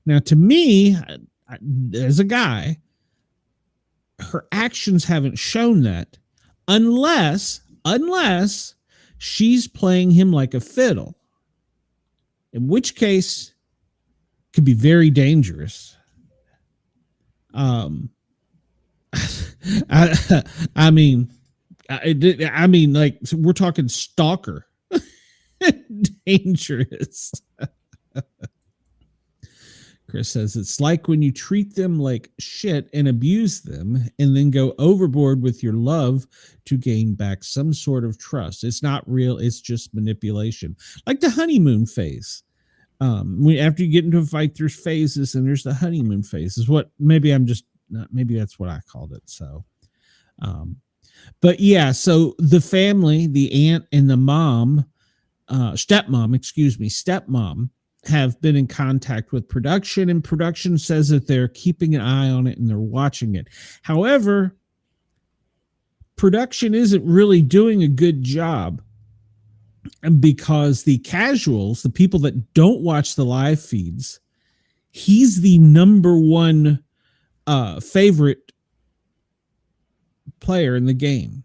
Now, to me, as a guy, her actions haven't shown that unless she's playing him like a fiddle, in which case could be very dangerous. I mean, like we're talking stalker dangerous. Chris says it's like when you treat them like shit and abuse them and then go overboard with your love to gain back some sort of trust. It's not real. It's just manipulation, like the honeymoon phase. After you get into a fight, there's phases, and there's the honeymoon phase. Is what maybe that's what I called it. So, but yeah. So the family, the aunt and the mom, stepmom, have been in contact with production, and production says that they're keeping an eye on it and they're watching it. However, production isn't really doing a good job because the casuals, the people that don't watch the live feeds, he's the number one favorite player in the game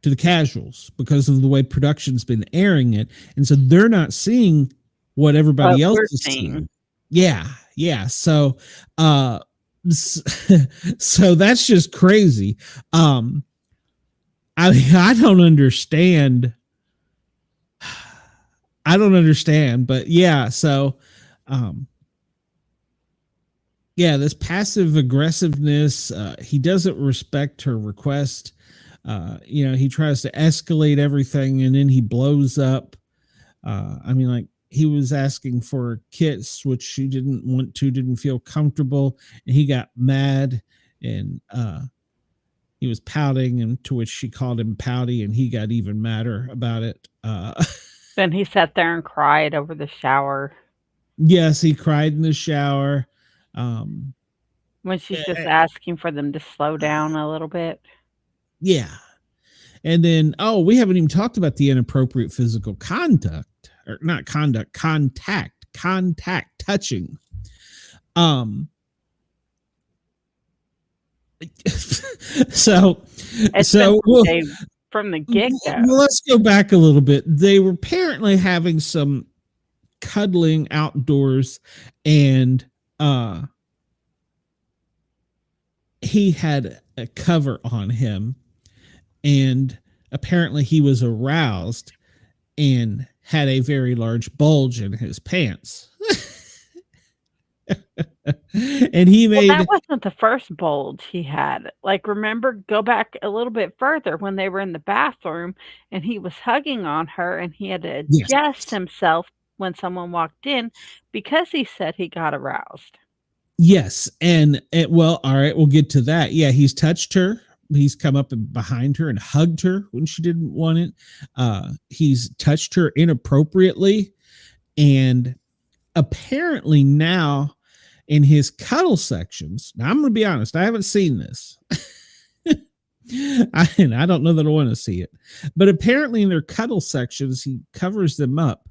to the casuals because of the way production's been airing it. And so they're not seeing what everybody else is seeing. Yeah. So so that's just crazy. I mean, I don't understand, but yeah, so this passive aggressiveness, he doesn't respect her request. He tries to escalate everything and then he blows up. I mean, like, he was asking for a kiss, which she didn't want to, didn't feel comfortable. And he got mad and he was pouting, and to which she called him pouty, and he got even madder about it. Then he sat there and cried over the shower. Yes, he cried in the shower. When she's just asking for them to slow down a little bit. Yeah. And then, we haven't even talked about the inappropriate physical contact, touching. From the get-go. Let's go back a little bit. They were apparently having some cuddling outdoors, and he had a cover on him, and apparently he was aroused and had a very large bulge in his pants. And he made... Well, that wasn't the first bulge he had. Like, remember, go back a little bit further when they were in the bathroom and he was hugging on her and he had to adjust himself when someone walked in because he said he got aroused. Yes. And well, all right, we'll get to that. Yeah, he's touched her. He's come up behind her and hugged her when she didn't want it. He's touched her inappropriately. And apparently now in his cuddle sections, now I'm going to be honest, I haven't seen this. I don't know that I want to see it. But apparently in their cuddle sections, he covers them up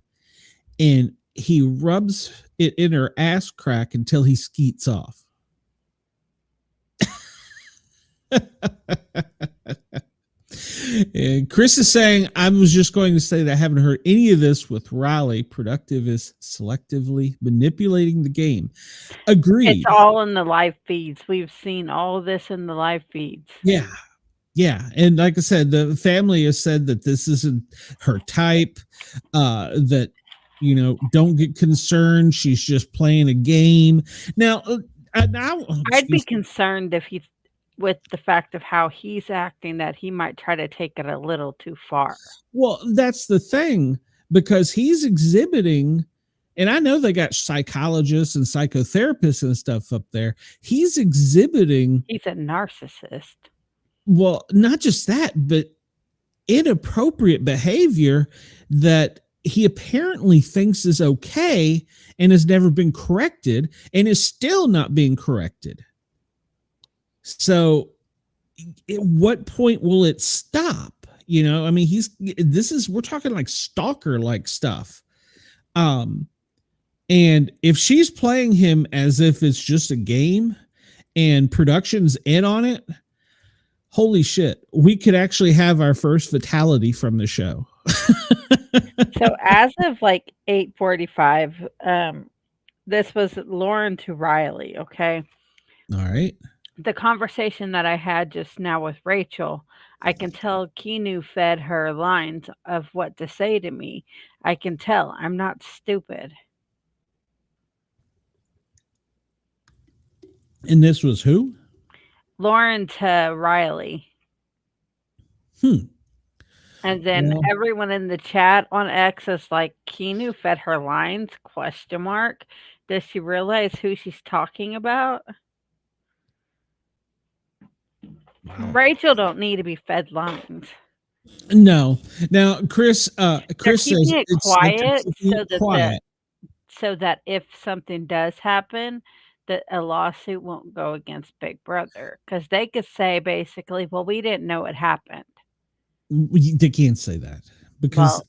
and he rubs it in her ass crack until he skeets off. And Chris is saying, I was just going to say that I haven't heard any of this with Rylie. Productive is selectively manipulating the game. Agreed. It's all in the live feeds. We've seen all of this in the live feeds. Yeah. Yeah, and like I said, the family has said that this isn't her type. That don't get concerned. She's just playing a game. Now, I'd be excuse me. concerned if he's with the fact of how he's acting that he might try to take it a little too far. Well, that's the thing, because he's exhibiting, and I know they got psychologists and psychotherapists and stuff up there. He's exhibiting. He's a narcissist. Well, not just that, but inappropriate behavior that he apparently thinks is okay and has never been corrected and is still not being corrected. So at what point will it stop? I mean, we're talking like stalker like stuff. And if she's playing him as if it's just a game and production's in on it, holy shit, we could actually have our first fatality from the show. So as of like 8:45, this was Lauren to Rylie, okay? All right. The conversation that I had just now with Rachel, I can tell Keanu fed her lines of what to say to me. I can tell. I'm not stupid. And this was who? Lauren to Rylie. And then everyone in the chat on X is like, Keanu fed her lines? ? Does she realize who she's talking about? Wow. Rachel don't need to be fed lines. No. Now, Chris says it quiet quiet so that if something does happen, that a lawsuit won't go against Big Brother, because they could say basically, well, we didn't know it happened. They can't say that, because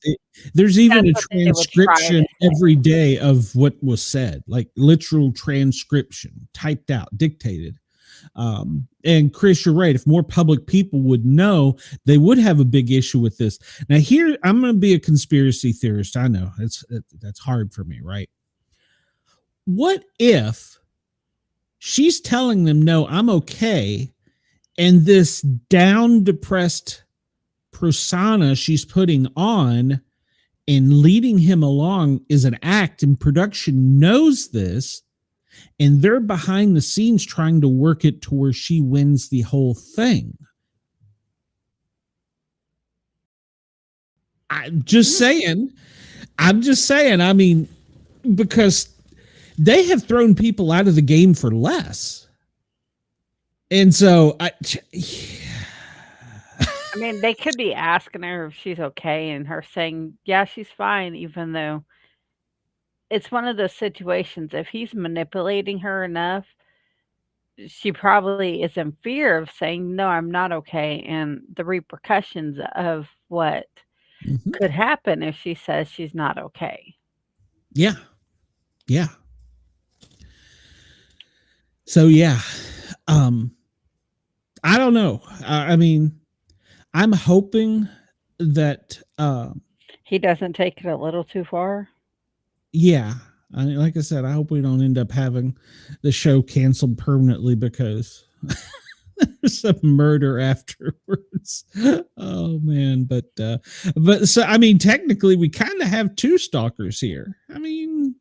there's even a transcription every day of what was said, like literal transcription, typed out, dictated. And Chris, you're right. If more public people would know, they would have a big issue with this. Now, here, I'm going to be a conspiracy theorist. I know that's hard for me, right? What if she's telling them, no, I'm okay, and this down, depressed persona she's putting on and leading him along is an act, and production knows this, and they're behind the scenes trying to work it to where she wins the whole thing? I'm just saying. I mean, because they have thrown people out of the game for less. And so I mean, they could be asking her if she's okay and her saying, yeah, she's fine, even though it's one of those situations. If he's manipulating her enough, she probably is in fear of saying, no, I'm not okay, and the repercussions of what could happen if she says she's not okay. Yeah. Yeah. So, yeah. I don't know. I mean, I'm hoping that he doesn't take it a little too far. Yeah. I mean, like I said, I hope we don't end up having the show canceled permanently because there's some murder afterwards. Oh man. But so, I mean, technically we kind of have two stalkers here. I mean,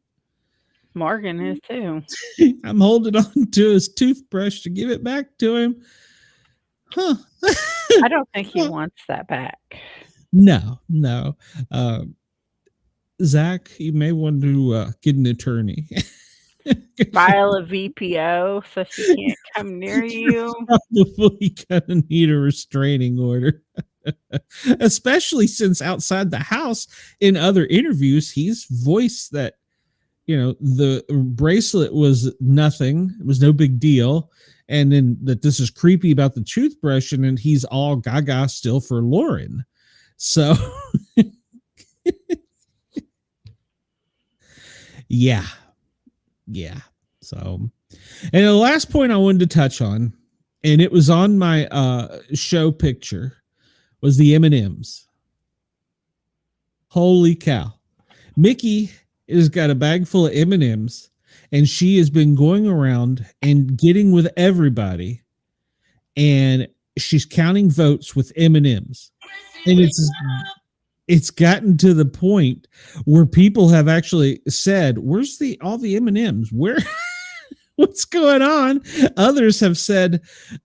Morgan is too. I'm holding on to his toothbrush to give it back to him. Huh. I don't think he wants that back. No. Zach, you may want to get an attorney. File a VPO so she can't come near you. Probably gonna need a restraining order. Especially since outside the house in other interviews, he's voiced that, the bracelet was nothing. It was no big deal. And then that this is creepy about the toothbrush, and then he's all gaga still for Lauren. So yeah. So, and the last point I wanted to touch on, and it was on my show picture, was the M&Ms. Holy cow. Mickey has got a bag full of M&Ms, and she has been going around and getting with everybody. And she's counting votes with M&Ms, and it's gotten to the point where people have actually said, "Where's all the M&Ms? Where?" What's going on? Others have said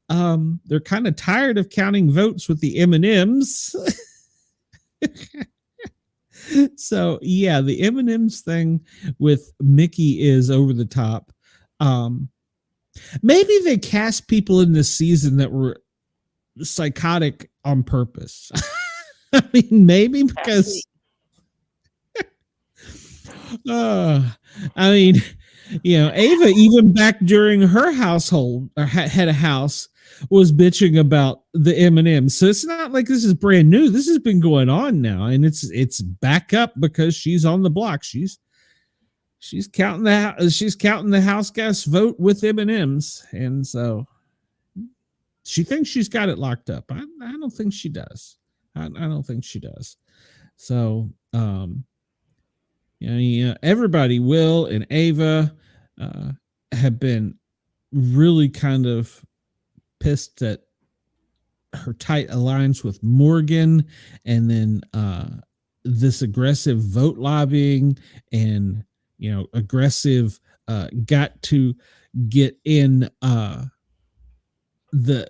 they're kind of tired of counting votes with the M&Ms. So yeah, the M&Ms thing with Mickey is over the top. Maybe they cast people in this season that were psychotic on purpose. I mean, maybe because I mean, Ava, even back during her household or had a house, was bitching about the M&M. So it's not like this is brand new. This has been going on now, and it's back up because she's on the block. She's counting the house gas vote with M&Ms, and so she thinks she's got it locked up. I don't think she does. I don't think she does. So everybody, Will and Ava, have been really kind of pissed at her tight alliance with Morgan, and then this aggressive vote lobbying and aggressive got to get in you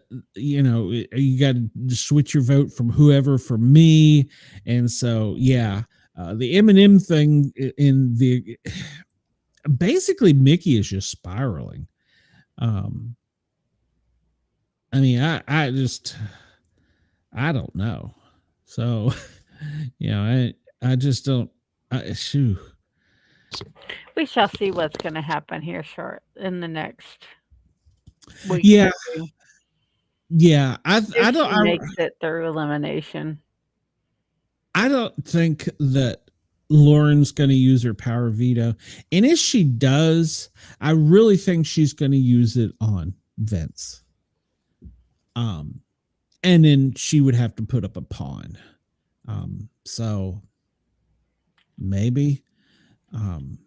got to switch your vote from whoever for me. And so the M&M thing in the basically Mickey is just spiraling. I mean, I don't know. So, I just don't. Shoo. We shall see what's going to happen here short in the next week. Yeah. Yeah. I don't. Makes it through elimination. I don't think that Lauren's going to use her power veto. And if she does, I really think she's going to use it on Vince. And then she would have to put up a pawn. So maybe, and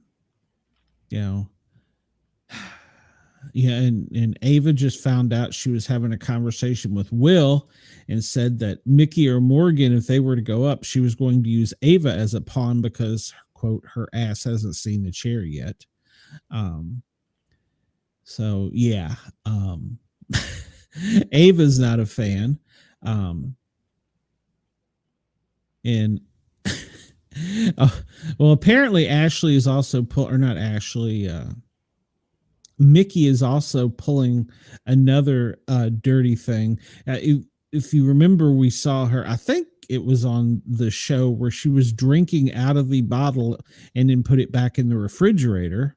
Ava just found out she was having a conversation with Will and said that Mickey or Morgan, if they were to go up, she was going to use Ava as a pawn because, quote, her ass hasn't seen the chair yet. So yeah. Ava's not a fan. And well, apparently Ashley is also Mickey is also pulling another dirty thing. If you remember, we saw her, I think it was on the show where she was drinking out of the bottle and then put it back in the refrigerator.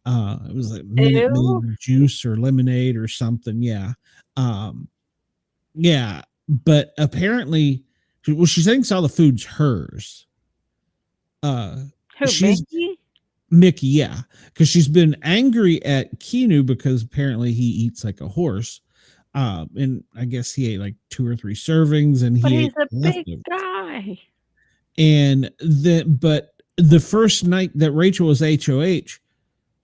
It was like Minute Maid juice or lemonade or something. Yeah. Yeah. But apparently, she thinks all the food's hers. Mickey? Mickey, yeah. Because she's been angry at Keanu because apparently he eats like a horse. And I guess he ate like 2 or 3 servings, and he's a big guy. And but the first night that Rachel was HOH,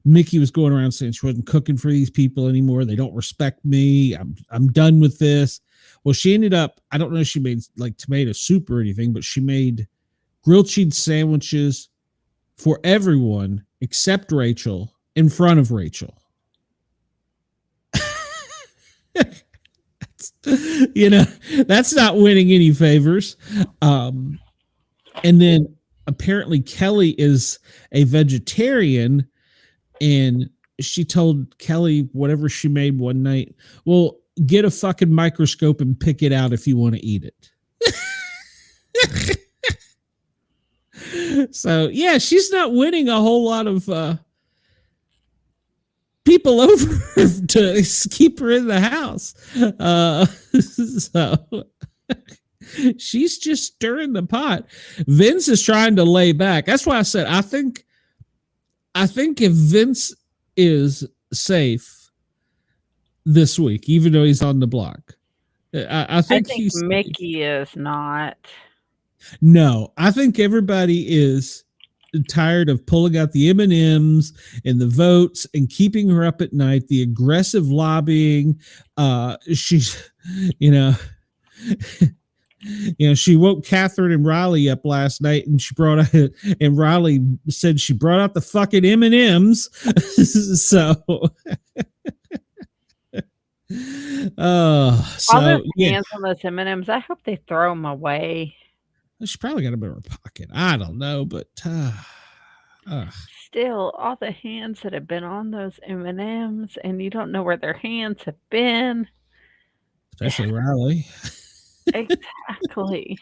Mickey was going around saying she wasn't cooking for these people anymore. They don't respect me. I'm done with this. Well, she ended up, I don't know if she made like tomato soup or anything, but she made grilled cheese sandwiches for everyone except Rachel in front of Rachel. That's not winning any favors. And then apparently Kelly is a vegetarian, and she told Kelly whatever she made one night, well, get a fucking microscope and pick it out if you want to eat it. So yeah, she's not winning a whole lot of people over to keep her in the house. So she's just stirring the pot. Vince is trying to lay back. That's why I said I think if Vince is safe this week, even though he's on the block, I think Mickey is not. No, I think everybody is tired of pulling out the M&Ms and the votes and keeping her up at night, the aggressive lobbying. She's, she woke Catherine and Rylie up last night, and and Rylie said she brought out the fucking M&Ms. So, all those hands on those M&Ms, I hope they throw them away. She probably got them in her pocket. I don't know, but still, all the hands that have been on those M&Ms, and you don't know where their hands have been. Especially Rylie. Exactly.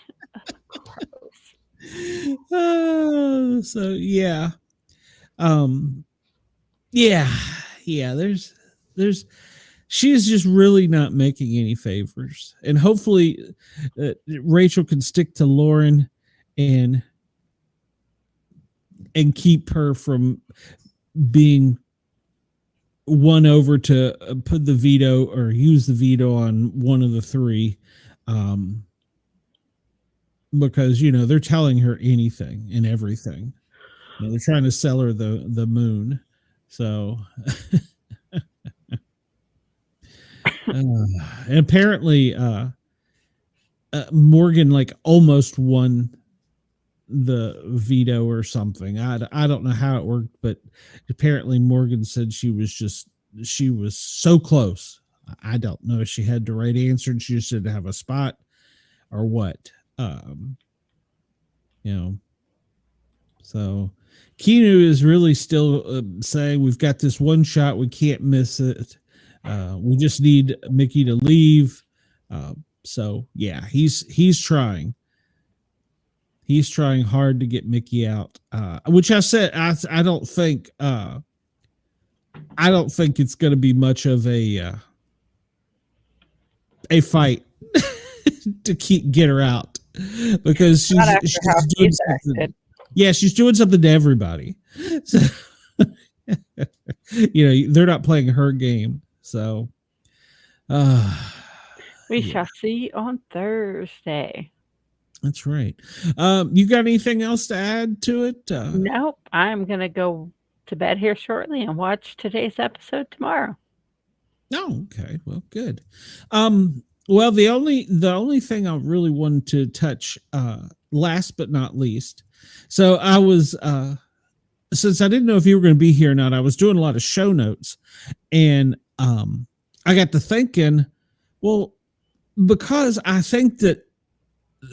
So yeah. There's she is just really not making any favors, and hopefully Rachel can stick to Lauren and keep her from being won over to put the veto or use the veto on one of the three, because they're telling her anything and everything. They're trying to sell her the moon. So and apparently Morgan almost won the veto or something. I don't know how it worked, but apparently Morgan said she was so close. I don't know if she had the right answer and she just didn't have a spot or what. So Keanu is really still saying we've got this one shot, we can't miss it. We just need Mickey to leave. So yeah, he's trying. He's trying hard to get Mickey out. Which I said I don't think it's going to be much of a fight to get her out, because she's doing something. Yeah, she's doing something to everybody. So, they're not playing her game. So we shall see on Thursday. That's right. You got anything else to add to it? Nope. I'm going to go to bed here shortly and watch today's episode tomorrow. Oh, okay. Well, good. Well, the only thing I really wanted to touch, last but not least. So I was, since I didn't know if you were going to be here or not, I was doing a lot of show notes, and I got to thinking, well, because I think that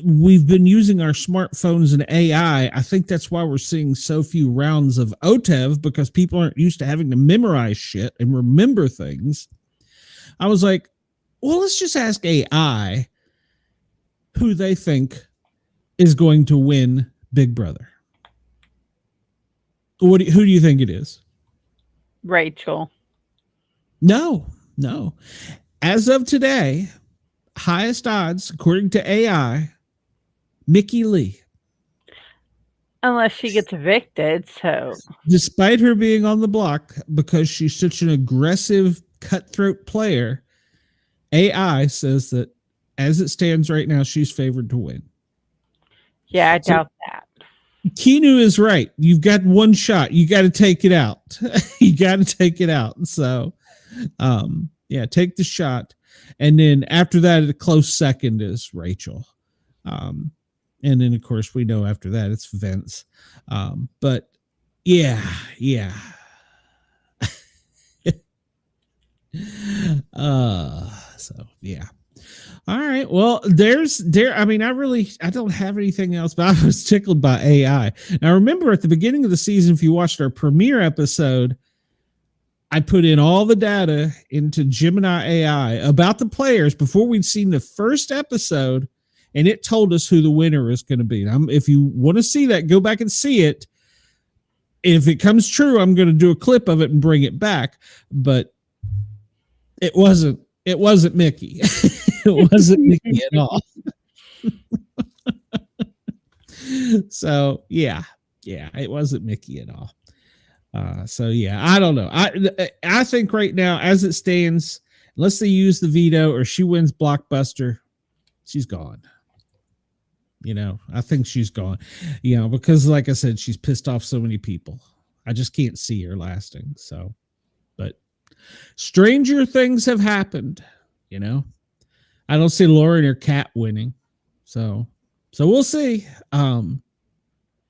we've been using our smartphones and AI, I think that's why we're seeing so few rounds of OTEV, because people aren't used to having to memorize shit and remember things. I was like, well, let's just ask AI who they think is going to win Big Brother. Who do you think it is? Rachel. No. As of today, highest odds, according to AI, Mickey Lee. Unless she gets evicted, so. Despite her being on the block, because she's such an aggressive, cutthroat player, AI says that as it stands right now, she's favored to win. Yeah, I doubt that. Keanu is right. You've got one shot. You got to take it out. You got to take it out. So, yeah, take the shot. And then after that, a close second is Rachel. And then, of course, we know after that it's Vince. But yeah. So yeah. All right. Well, I don't have anything else, but I was tickled by AI. Now, remember at the beginning of the season, if you watched our premiere episode, I put in all the data into Gemini AI about the players before we'd seen the first episode, and it told us who the winner is going to be. If you want to see that, go back and see it. If it comes true, I'm going to do a clip of it and bring it back. But it wasn't Mickey. It wasn't Mickey at all. So yeah, it wasn't Mickey at all. So yeah, I don't know. I think right now, as it stands, unless they use the veto or she wins Blockbuster, she's gone. I think she's gone, because like I said, she's pissed off so many people. I just can't see her lasting. So, but stranger things have happened, I don't see Laura and her cat winning. So we'll see.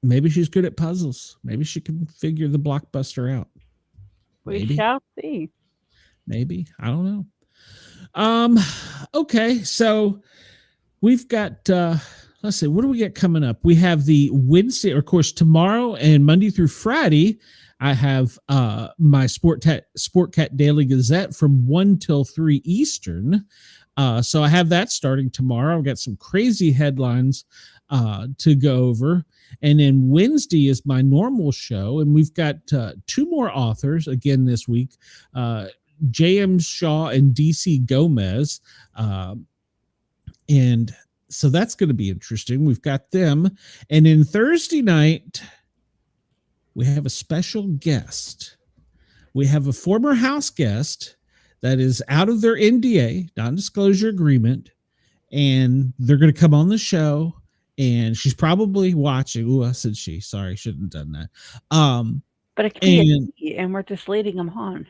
Maybe she's good at puzzles. Maybe she can figure the blockbuster out. We shall see. Maybe. I don't know. Okay. So we've got, let's see, what do we get coming up? We have the Wednesday, of course, tomorrow and Monday through Friday. I have my Sport Cat Daily Gazette from 1 till 3 Eastern. So I have that starting tomorrow. I've got some crazy headlines to go over. And then Wednesday is my normal show. And we've got 2 more authors again this week, J.M. Shaw and D.C. Gomez. And so that's going to be interesting. We've got them. And then Thursday night, we have a special guest. We have a former house guest that is out of their NDA, non-disclosure agreement, and they're going to come on the show, and she's probably watching. Ooh, I said she. Sorry, shouldn't have done that. But it could be a he, and we're just leading them on.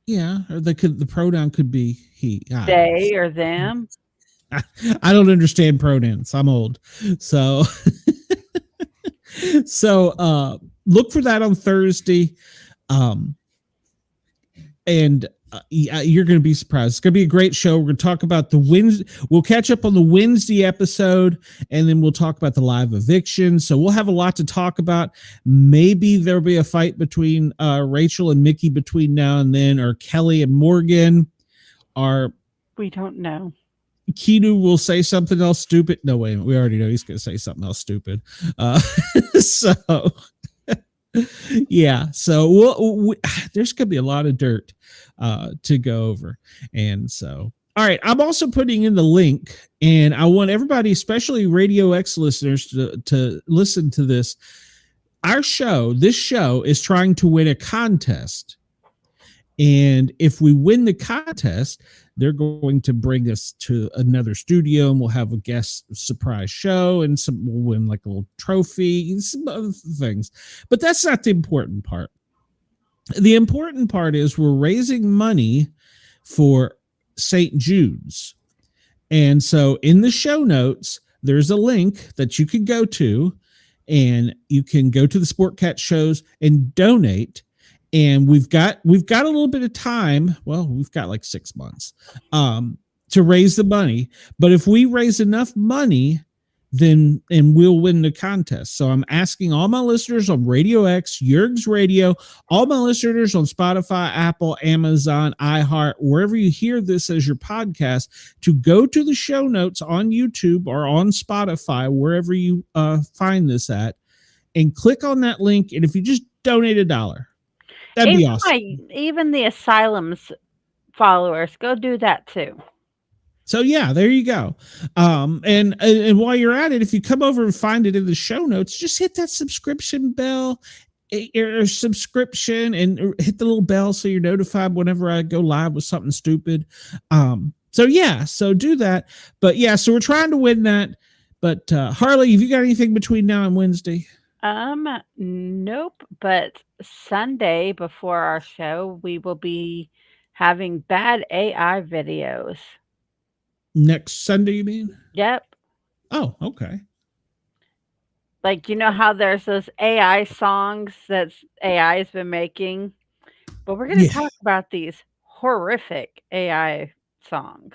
Yeah, or the pronoun could be he. They or them. I don't understand pronouns. I'm old. So look for that on Thursday. And you're going to be surprised. It's going to be a great show. We're going to talk about the Wednesday. We'll catch up on the Wednesday episode, and then we'll talk about the live eviction. So we'll have a lot to talk about. Maybe there'll be a fight between Rachel and Mickey between now and then, or Kelly and Morgan. We don't know. Keanu will say something else stupid. No, wait a minute. We already know he's going to say something else stupid. So yeah, so there's going to be a lot of dirt to go over. And so, all right, I'm also putting in the link, and I want everybody, especially Radio X listeners, to listen to this. This show is trying to win a contest. And if we win the contest, they're going to bring us to another studio, and we'll have a guest surprise show, and we'll win like a little trophy and some other things. But that's not the important part. The important part is we're raising money for St. Jude's. And so in the show notes, there's a link that you can go to, and you can go to the Sport Cat shows and donate. And we've got a little bit of time. Well, we've got like 6 months to raise the money. But if we raise enough money, then we'll win the contest. So I'm asking all my listeners on Radio X, Yerg's Radio, all my listeners on Spotify, Apple, Amazon, iHeart, wherever you hear this as your podcast, to go to the show notes on YouTube or on Spotify, wherever you find this at, and click on that link. And if you just donate $1, that'd be awesome. Even the Asylum's followers, go do that too. So yeah, there you go. And while you're at it, if you come over and find it in the show notes, just hit that subscription bell or subscription and hit the little bell so you're notified whenever I go live with something stupid. So do that. But yeah, so we're trying to win that. But Harley, have you got anything between now and Wednesday? Nope. But Sunday before our show, we will be having bad AI videos. Next Sunday, you mean? Yep. Oh, okay. Like, you know how there's those AI songs that AI has been making? But we're going to talk about these horrific AI songs.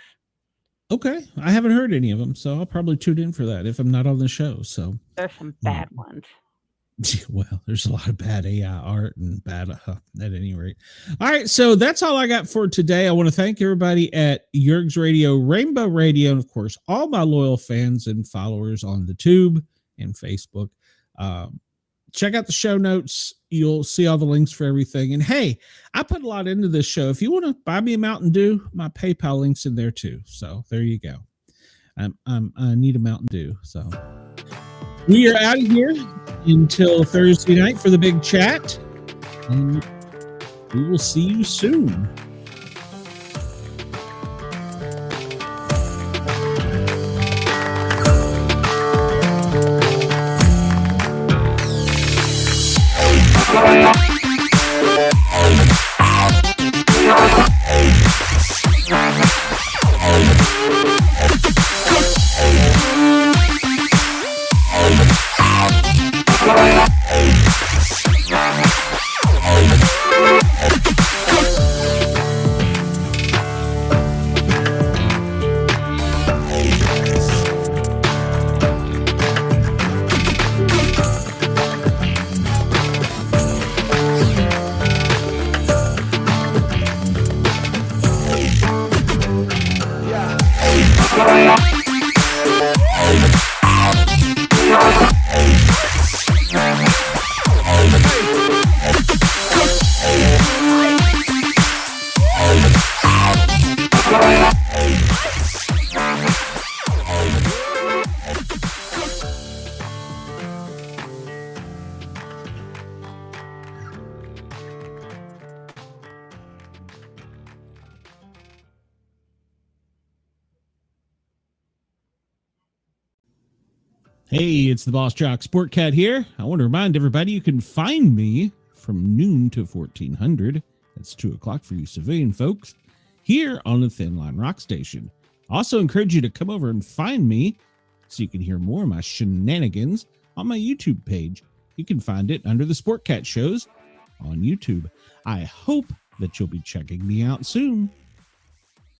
Okay. I haven't heard any of them, so I'll probably tune in for that if I'm not on the show. So there's some bad ones. Well, there's a lot of bad AI art and bad at any rate. All right, so that's all I got for today. I want to thank everybody at Yerg's Radio, Rainbow Radio, and of course, all my loyal fans and followers on the Tube and Facebook. Check out the show notes. You'll see all the links for everything. And hey, I put a lot into this show. If you want to buy me a Mountain Dew, my PayPal link's in there too. So there you go. I need a Mountain Dew. So we are out of here until Thursday night for the big chat, and we will see you soon. Hey, it's the Boss Jock Sport Cat here. I want to remind everybody you can find me from noon to 1400. That's 2 o'clock for you civilian folks here on the Thin Line Rock Station. Also encourage you to come over and find me so you can hear more of my shenanigans on my YouTube page. You can find it under the Sport Cat shows on YouTube. I hope that you'll be checking me out soon.